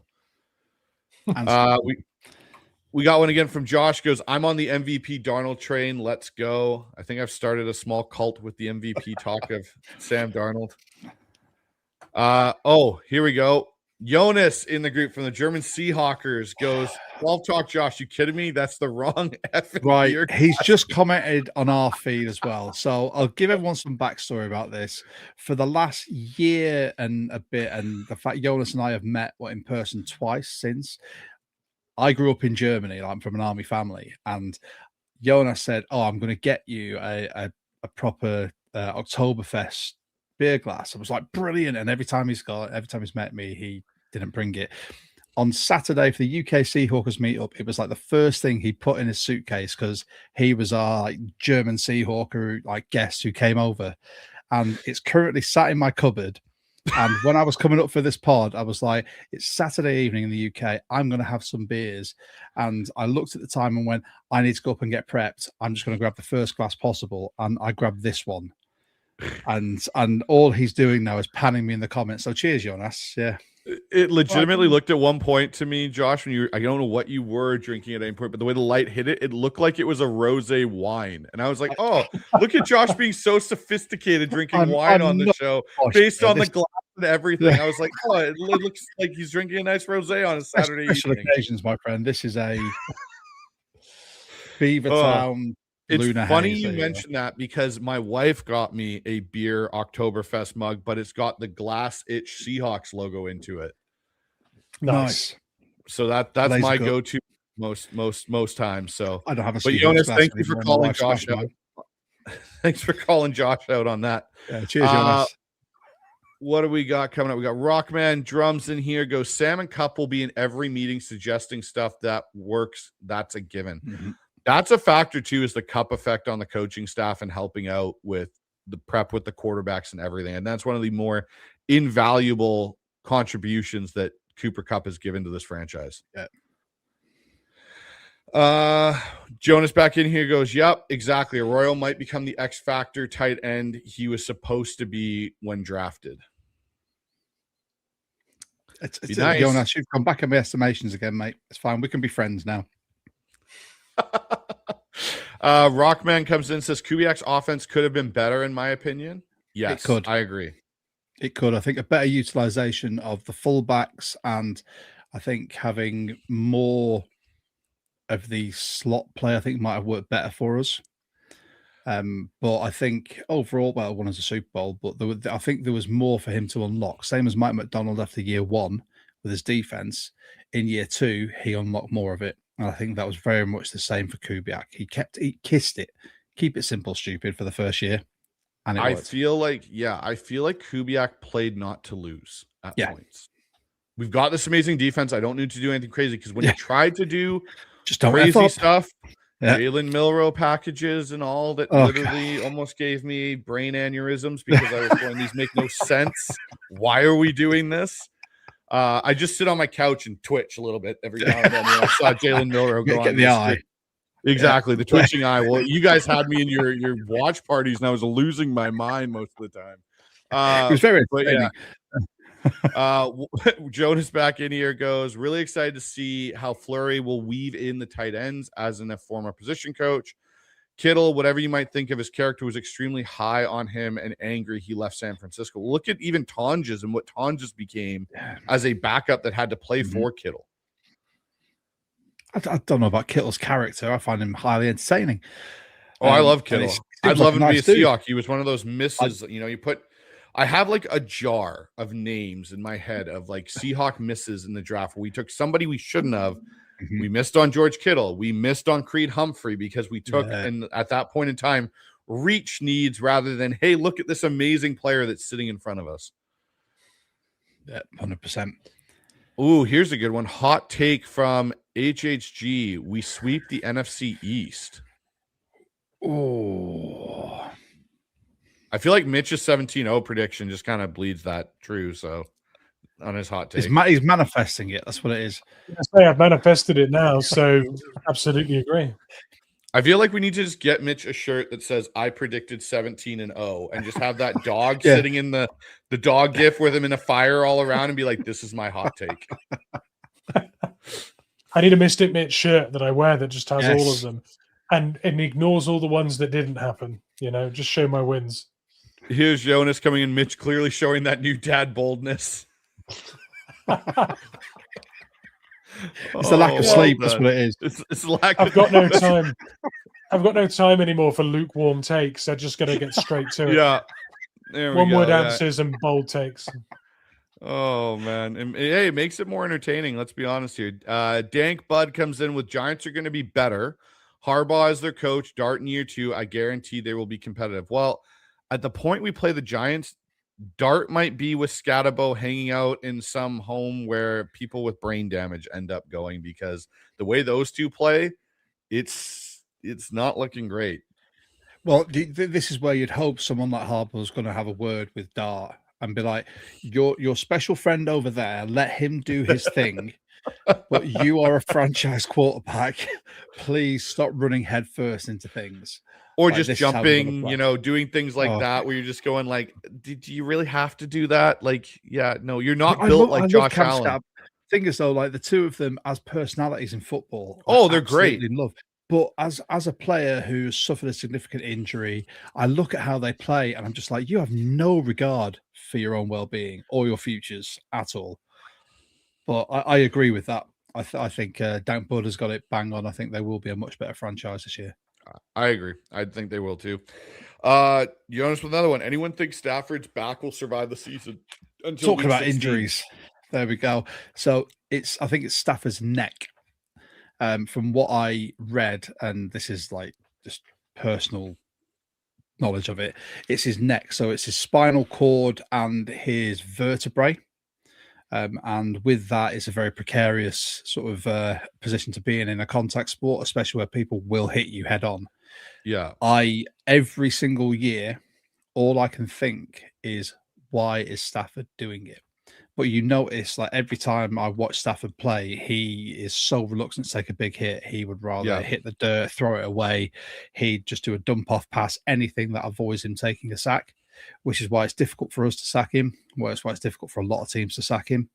We got one again from Josh. Goes, I'm on the MVP Darnold train. Let's go. I think I've started a small cult with the MVP talk of Sam Darnold. Here we go. Jonas in the group from the German Seahawkers goes, 12 talk, Josh. You kidding me? That's the wrong effing right. year. He's just commented on our feed as well. So I'll give everyone some backstory about this. For the last year and a bit, and the fact Jonas and I have met in person twice since. I grew up in Germany. I'm from an army family, and Jonas said, "Oh, I'm going to get you a proper Oktoberfest beer glass." I was like, "Brilliant!" And every time he's met me, he didn't bring it. On Saturday for the UK Seahawkers meetup, it was like the first thing he put in his suitcase because he was our German Seahawker guest who came over, and it's currently sat in my cupboard. And when I was coming up for this pod, I was like, it's Saturday evening in the UK. I'm going to have some beers. And I looked at the time and went, I need to go up and get prepped. I'm just going to grab the first glass possible. And I grabbed this one. And all he's doing now is panning me in the comments. So cheers, Jonas. Yeah. It legitimately looked at one point to me, Josh, when I don't know what you were drinking at any point, but the way the light hit it, it looked like it was a rosé wine. And I was like, oh, look at Josh being so sophisticated drinking wine on the show based on the glass and everything. Yeah. I was like, oh, it looks like he's drinking a nice rosé on a Saturday special evening. Occasions, my friend. This is a Beavertown. It's funny you mentioned that because my wife got me a beer Oktoberfest mug, but it's got the Glass Itch Seahawks logo into it. Nice. So that's my go-to most times. So I don't have a. But Jonas, thank you for calling Josh out. Thanks for calling Josh out on that. Yeah, cheers, Jonas. What do we got coming up? We got Rockman Drums in here. Goes Sam and Cup will be in every meeting suggesting stuff that works. That's a given. Mm-hmm. That's a factor too, is the Cup effect on the coaching staff and helping out with the prep with the quarterbacks and everything. And that's one of the more invaluable contributions that Cooper Kupp has given to this franchise. Yeah. Jonas back in here goes, yep, exactly. Arroyo might become the X factor tight end he was supposed to be when drafted. It's nice. Jonas, you've come back in my estimations again, mate. It's fine. We can be friends now. Rockman comes in and says Kubiak's offense could have been better in my opinion. Yes, it could. I agree. It could. I think a better utilization of the fullbacks, and I think having more of the slot play, I think might have worked better for us. But I think overall, well, won as a Super Bowl, but I think there was more for him to unlock. Same as Mike McDonald after year 1 with his defense. In year 2, he unlocked more of it. And I think that was very much the same for Kubiak. He kissed it. Keep it simple, stupid for the first year. And I feel like Kubiak played not to lose at points. we've got this amazing defense. I don't need to do anything crazy because when you tried to do Just don't crazy stuff, Yeah. Jalen Milroe packages and all that literally almost gave me brain aneurysms because I was going, these make no sense. Why are we doing this? I just sit on my couch and twitch a little bit every now and then when I saw Jalen Milroe go on the eye. Exactly, the twitching eye. Well, you guys had me in your watch parties, and I was losing my mind most of the time. It was very but entertaining. Jonas back in here goes, really excited to see how Fleury will weave in the tight ends as a former position coach. Kittle, whatever you might think of his character, was extremely high on him and angry he left San Francisco. Look at even Tonjes and what Tonjes became as a backup that had to play for Kittle. I don't know about Kittle's character. I find him highly entertaining. Oh, I love Kittle. I'd love him to be a Seahawk. He was one of those misses. I have like a jar of names in my head of like Seahawk misses in the draft where we took somebody we shouldn't have. We missed on George Kittle. We missed on Creed Humphrey because we took, and at that point in time, reach needs rather than, hey, look at this amazing player that's sitting in front of us. Yeah, 100%. Ooh, here's a good one. Hot take from HHG. We sweep the NFC East. Oh, I feel like Mitch's 17-0 prediction just kind of bleeds that true. So on his hot take, he's manifesting it. That's what it is. I say I've manifested it now, so absolutely agree. I feel like we need to just get Mitch a shirt that says I predicted 17-0 and just have that dog sitting in the dog gif with him in a fire all around and be like, this is my hot take. I need a Mystic Mitch shirt that I wear that just has all of them and ignores all the ones that didn't happen. Just show my wins. Here's Jonas coming in, Mitch clearly showing that new dad boldness. It's the lack of sleep. That's what it is. It's lack. I've got no time. I've got no time anymore for lukewarm takes. I'm just going to get straight to it. Yeah. There we One go, word answers and bold takes. Oh, man. And, hey, it makes it more entertaining. Let's be honest here. Dank Bud comes in with Giants are going to be better. Harbaugh is their coach. Dart in year 2. I guarantee they will be competitive. Well, at the point we play the Giants, Dart might be with Scatabo hanging out in some home where people with brain damage end up going because the way those two play, it's not looking great. Well, this is where you'd hope someone like Harbaugh is going to have a word with Dart and be like, your special friend over there, let him do his thing. But you are a franchise quarterback. Please stop running headfirst into things. Or like just jumping, doing things like that where you're just going like, did you really have to do that? Like, yeah, no, you're not built like Josh Allen. Thing is, though, like the two of them as personalities in football. They're great. Love. But as a player who's suffered a significant injury, I look at how they play and I'm just like, you have no regard for your own well-being or your futures at all. But I agree with that. I think Dank Bud has got it bang on. I think they will be a much better franchise this year. I agree. I think they will too. Jonas with another one. Anyone think Stafford's back will survive the season? Until talking about 16? Injuries. There we go. So I think it's Stafford's neck. From what I read, and this is like just personal knowledge of it, it's his neck. So it's his spinal cord and his vertebrae. And with that, it's a very precarious sort of position to be in a contact sport, especially where people will hit you head on. Yeah. Every single year, all I can think is, why is Stafford doing it? But you notice, like every time I watch Stafford play, he is so reluctant to take a big hit. He would rather hit the dirt, throw it away. He'd just do a dump off pass, anything that avoids him taking a sack, which is why it's difficult for us to sack him. It's why it's difficult for a lot of teams to sack him.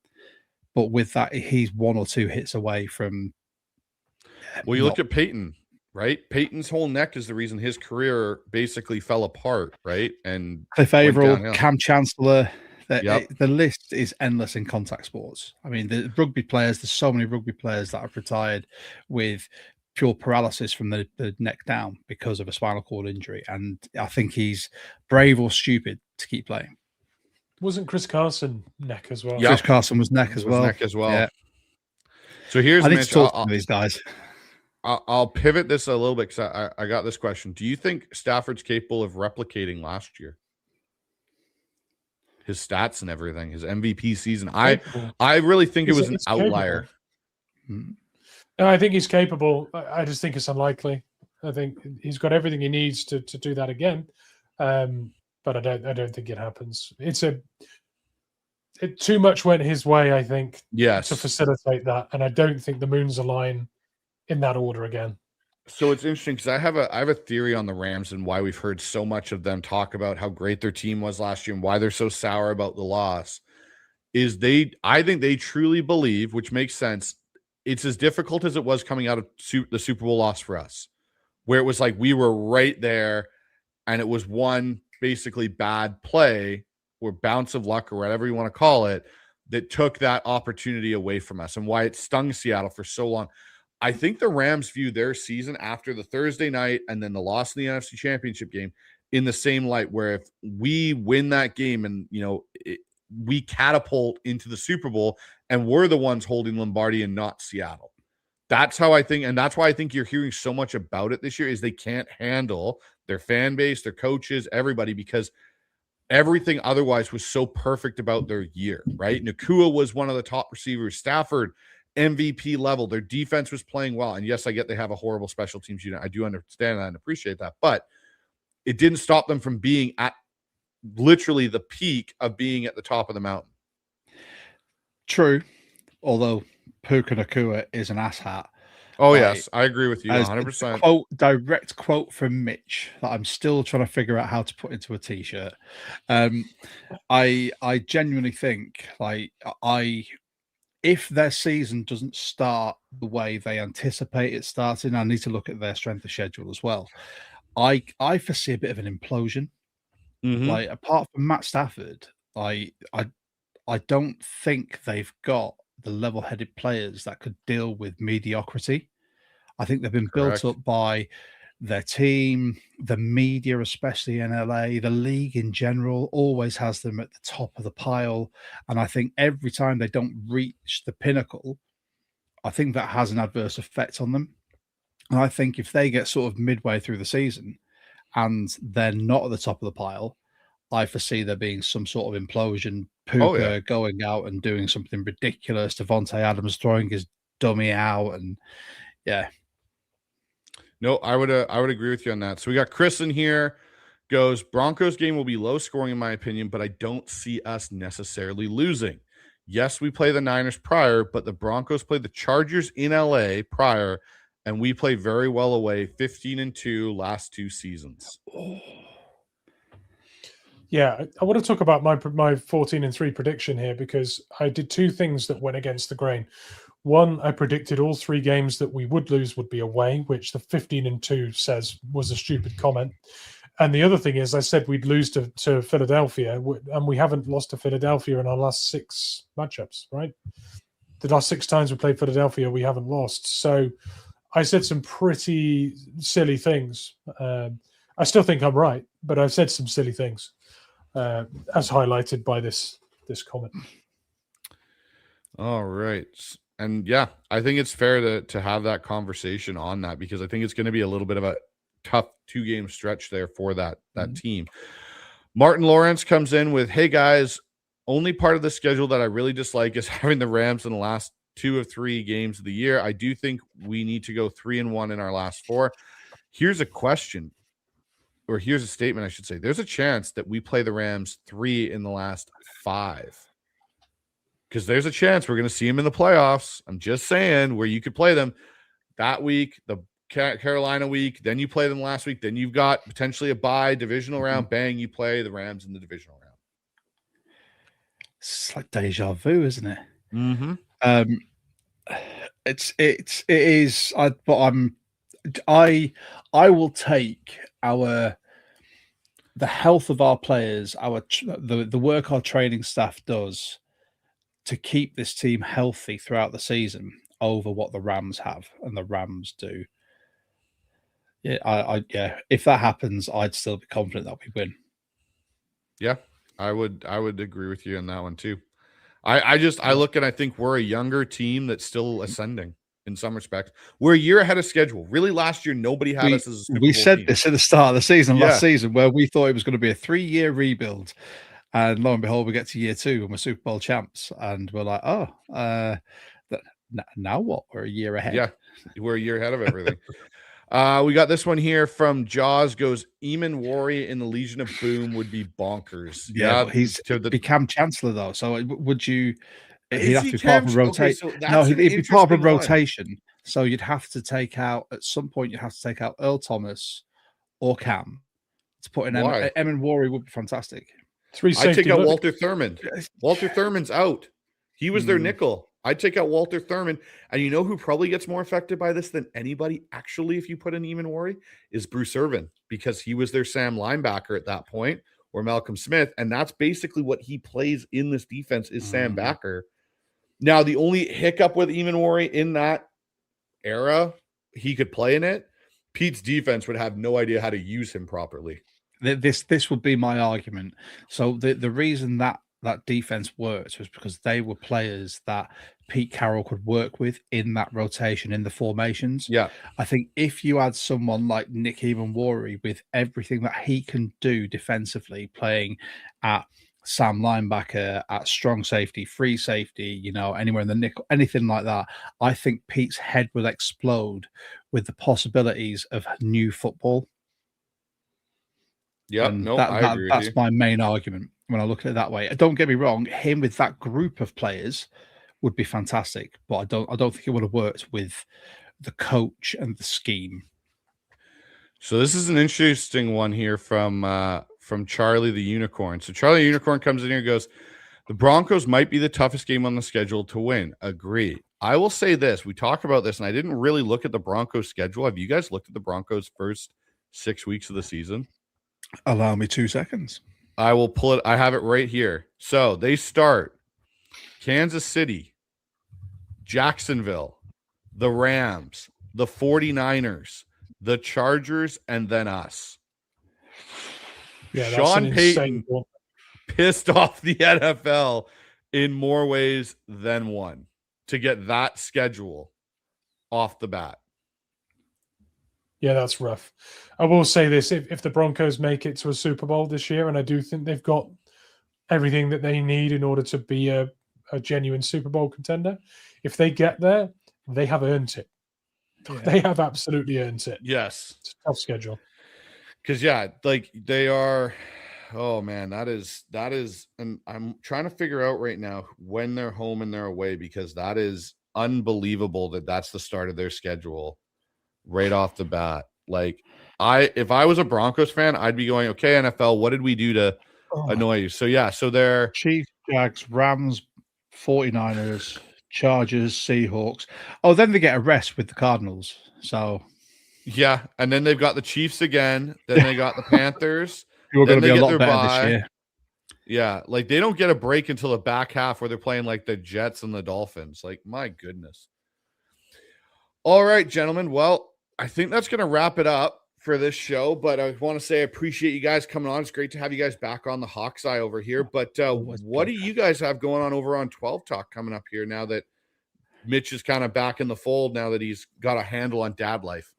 But with that, he's 1 or 2 hits away from. Well, you look at Peyton, right? Peyton's whole neck is the reason his career basically fell apart, right? And Cliff Averill, Cam Chancellor. The list is endless in contact sports. I mean, the rugby players, there's so many rugby players that have retired with pure paralysis from the neck down because of a spinal cord injury. And I think he's brave or stupid to keep playing. Wasn't Chris Carson neck as well? Yeah. Chris Carson was neck as well. Yeah. So here's I need to talk to these guys. I'll pivot this a little bit because I got this question. Do you think Stafford's capable of replicating last year? his stats and everything, his MVP season. I really think it was an outlier. No, I think he's capable. I just think it's unlikely. I think he's got everything he needs to do that again, but I don't think it happens. Too much went his way, I think, yes, to facilitate that, and I don't think the moons align in that order again. So it's interesting because I have a theory on the Rams and why we've heard so much of them talk about how great their team was last year and why they're so sour about the loss. I think they truly believe, which makes sense, it's as difficult as it was coming out of the Super Bowl loss for us, where it was like we were right there and it was one basically bad play or bounce of luck or whatever you want to call it that took that opportunity away from us and why it stung Seattle for so long. I think the Rams view their season after the Thursday night and then the loss in the NFC Championship game in the same light, where if we win that game and, we catapult into the Super Bowl and we're the ones holding Lombardi and not Seattle. That's how I think. And that's why I think you're hearing so much about it this year is they can't handle their fan base, their coaches, everybody, because everything otherwise was so perfect about their year, right? Nakua was one of the top receivers. Stafford, MVP level. Their defense was playing well. And yes, I get they have a horrible special teams unit. I do understand that and appreciate that. But it didn't stop them from being at literally the peak of being at the top of the mountain. True. Although Puka Nakua is an asshat. Oh, yes. I agree with you 100%. Direct quote from Mitch that I'm still trying to figure out how to put into a t-shirt. I genuinely think if their season doesn't start the way they anticipate it starting, I need to look at their strength of schedule as well. I foresee a bit of an implosion. Mm-hmm. Apart from Matt Stafford, I don't think they've got the level-headed players that could deal with mediocrity. I think they've been built up by their team, the media, especially in LA, the league in general always has them at the top of the pile. And I think every time they don't reach the pinnacle, I think that has an adverse effect on them. And I think if they get sort of midway through the season and they're not at the top of the pile, I foresee there being some sort of implosion. Puka going out and doing something ridiculous. Devontae Adams throwing his dummy out, and yeah. No, I would agree with you on that. So we got Chris in here. Goes, Broncos game will be low scoring in my opinion, but I don't see us necessarily losing. Yes, we play the Niners prior, but the Broncos play the Chargers in LA prior, and we play very well away, 15-2 last two seasons. Yeah, I want to talk about my 14-3 prediction here because I did two things that went against the grain. One, I predicted all three games that we would lose would be away, which the 15-2 says was a stupid comment. And the other thing is I said we'd lose to Philadelphia, and we haven't lost to Philadelphia in our last six matchups, right? The last six times we played Philadelphia, we haven't lost. So I said some pretty silly things. I still think I'm right, but I've said some silly things. As highlighted by this comment. All right. And yeah, I think it's fair to have that conversation on that because I think it's going to be a little bit of a tough 2-game stretch there for that team. Martin Lawrence comes in with, hey guys, only part of the schedule that I really dislike is having the Rams in the last 2 of 3 games of the year. I do think we need to go 3-1 in our last 4. Here's a question. Or here's a statement, I should say. There's a chance that we play the Rams 3 in the last 5. Because there's a chance we're going to see them in the playoffs. I'm just saying where you could play them that week, the Carolina week, then you play them last week, then you've got potentially a bye divisional round. Bang, you play the Rams in the divisional round. It's like deja vu, isn't it? Mm-hmm. It is. I will take the health of our players, the work our training staff does to keep this team healthy throughout the season over what the Rams have and the Rams do. Yeah, if that happens, I'd still be confident that we win. Yeah, I would agree with you on that one too. I look and I think we're a younger team that's still ascending. In some respects, we're a year ahead of schedule. Really, last year nobody had us as a Super Bowl said team. this at the start of the season, last season, where we thought it was going to be a 3-year rebuild, And lo and behold, we get to year 2 and we're Super Bowl champs, and we're like, now what? We're a year ahead. Yeah, we're a year ahead of everything. We got this one here from Jaws. Goes, Eamon Warry in the Legion of Boom would be bonkers. Yeah, but he's become Chancellor though. So would you? He'd have to be part of a rotation. No, he'd be part of a rotation. So you'd have to take out at some point. You'd have to take out Earl Thomas or Cam to put in. Eamon Warry would be fantastic. I take out Walter Thurman. Walter Thurman's out. He was their nickel. I'd take out Walter Thurman. And you know who probably gets more affected by this than anybody, actually, if you put in Eamon Warry, is Bruce Irvin, because he was their Sam linebacker at that point, or Malcolm Smith. And that's basically what he plays in this defense is Sam backer. Now, the only hiccup with Eamon Warry in that era, he could play in it. Pete's defense would have no idea how to use him properly. This would be my argument. So the reason that defense worked was because they were players that Pete Carroll could work with in that rotation, in the formations. Yeah. I think if you had someone like Nick Eamon Warry with everything that he can do defensively, playing at Sam linebacker, at strong safety, free safety, anywhere in the nickel, anything like that, I think Pete's head will explode with the possibilities of new football. Yeah, I agree. That's my main argument when I look at it that way. Don't get me wrong, him with that group of players would be fantastic, but I don't think it would have worked with the coach and the scheme. So this is an interesting one here from Charlie the Unicorn. So Charlie the Unicorn comes in here and goes, the Broncos might be the toughest game on the schedule to win. Agree. I will say this. We talked about this, and I didn't really look at the Broncos schedule. Have you guys looked at the Broncos' first 6 weeks of the season? Allow me 2 seconds. I will pull it. I have it right here. So they start Kansas City, Jacksonville, the Rams, the 49ers, the Chargers, and then us. Yeah, Sean Payton pissed off the NFL in more ways than one to get that schedule off the bat. Yeah, that's rough. I will say this, if the Broncos make it to a Super Bowl this year, and I do think they've got everything that they need in order to be a genuine Super Bowl contender, if they get there, they have earned it. Yeah. They have absolutely earned it. Yes. It's a tough schedule. Because, they are, oh, man, that is, and I'm trying to figure out right now when they're home and they're away, because that is unbelievable that's the start of their schedule. Right off the bat. If I was a Broncos fan, I'd be going, okay, NFL, what did we do to annoy you? So they're Chiefs, Jags, Rams, 49ers, Chargers, Seahawks. Oh, then they get a rest with the Cardinals. So yeah, and then they've got the Chiefs again. Then they got the Panthers. You're going to be a lot better this year. Yeah, they don't get a break until the back half where they're playing the Jets and the Dolphins. My goodness. All right, gentlemen. Well, I think that's going to wrap it up for this show, but I want to say I appreciate you guys coming on. It's great to have you guys back on the Hawks Eye over here, but what do you guys have going on over on 12 Talk coming up here now that Mitch is kind of back in the fold, now that he's got a handle on dad life?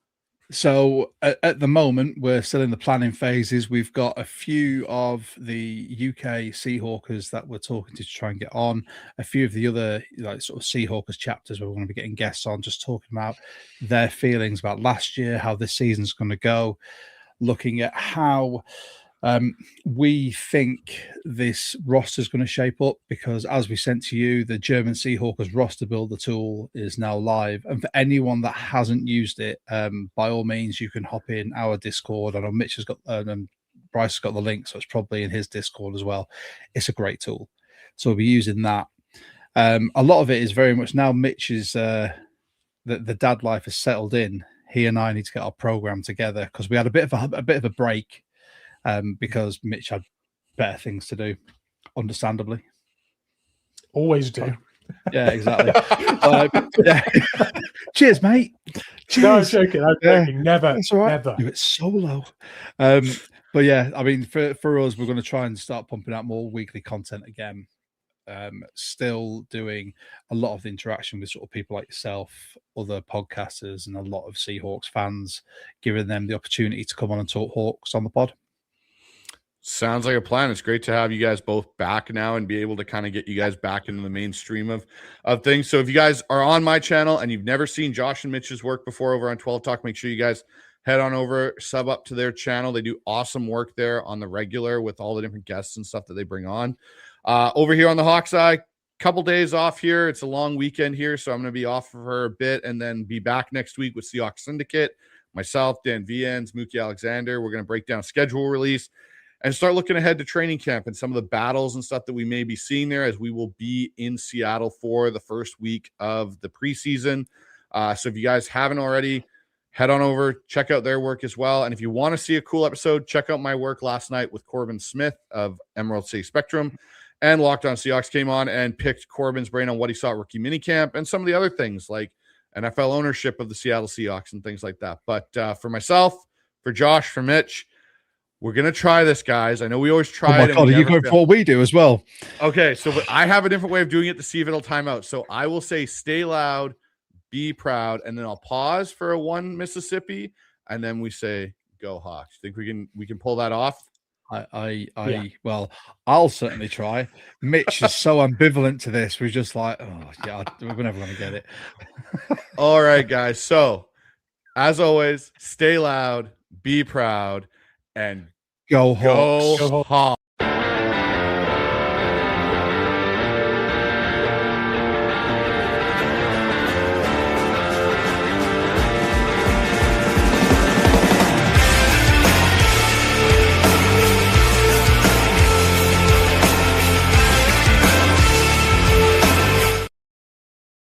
So at the moment, we're still in the planning phases. We've got a few of the UK Seahawkers that we're talking to try and get on. A few of the other sort of Seahawkers chapters where we're going to be getting guests on, just talking about their feelings about last year, how this season's going to go, looking at how we think this roster is going to shape up, because as we sent to you, the German Seahawkers roster builder tool is now live, and for anyone that hasn't used it, by all means you can hop in our Discord. I know Mitch has got Bryce has got the link, so it's probably in his Discord as well. It's a great tool, so we'll be using that. A lot of it is very much now Mitch is the dad life has settled in. He and I need to get our program together, because we had a bit of a break. Because Mitch had better things to do, understandably. Always do. Yeah, exactly. Yeah. Cheers, mate. Cheers. No, I'm joking. I'm joking. Never. That's all right. Never. Do it solo. But yeah, I mean, for us, we're going to try and start pumping out more weekly content again. Still doing a lot of the interaction with sort of people like yourself, other podcasters, and a lot of Seahawks fans, giving them the opportunity to come on and talk Hawks on the pod. Sounds like a plan. It's great to have you guys both back now and be able to kind of get you guys back into the mainstream of things. So if you guys are on my channel and you've never seen Josh and Mitch's work before over on 12 Talk, make sure you guys head on over, sub up to their channel. They do awesome work there on the regular with all the different guests and stuff that they bring on. Over here on the Hawks Eye, couple days off here. It's a long weekend here, so I'm going to be off for a bit and then be back next week with Seahawks Syndicate. Myself, Dan Viens, Mookie Alexander. We're going to break down schedule release and start looking ahead to training camp and some of the battles and stuff that we may be seeing there, as we will be in Seattle for the first week of the preseason. So if you guys haven't already, head on over, check out their work as well. And if you want to see a cool episode, check out my work last night with Corbin Smith of Emerald City Spectrum. And Locked On Seahawks came on and picked Corbin's brain on what he saw at rookie minicamp and some of the other things like NFL ownership of the Seattle Seahawks and things like that. But for myself, for Josh, for Mitch, we're going to try this, guys. I know we always try it. Oh, my God. Are you going for what we do as well? Okay, so I have a different way of doing it to see if it'll time out. So I will say stay loud, be proud, and then I'll pause for a 1 Mississippi, and then we say go Hawks. Think we can pull that off? Well, I'll certainly try. Mitch is so ambivalent to this. We're just like, oh, yeah, we're never going to get it. All right, guys. So as always, stay loud, be proud, and Go Hawks. Go Hawks.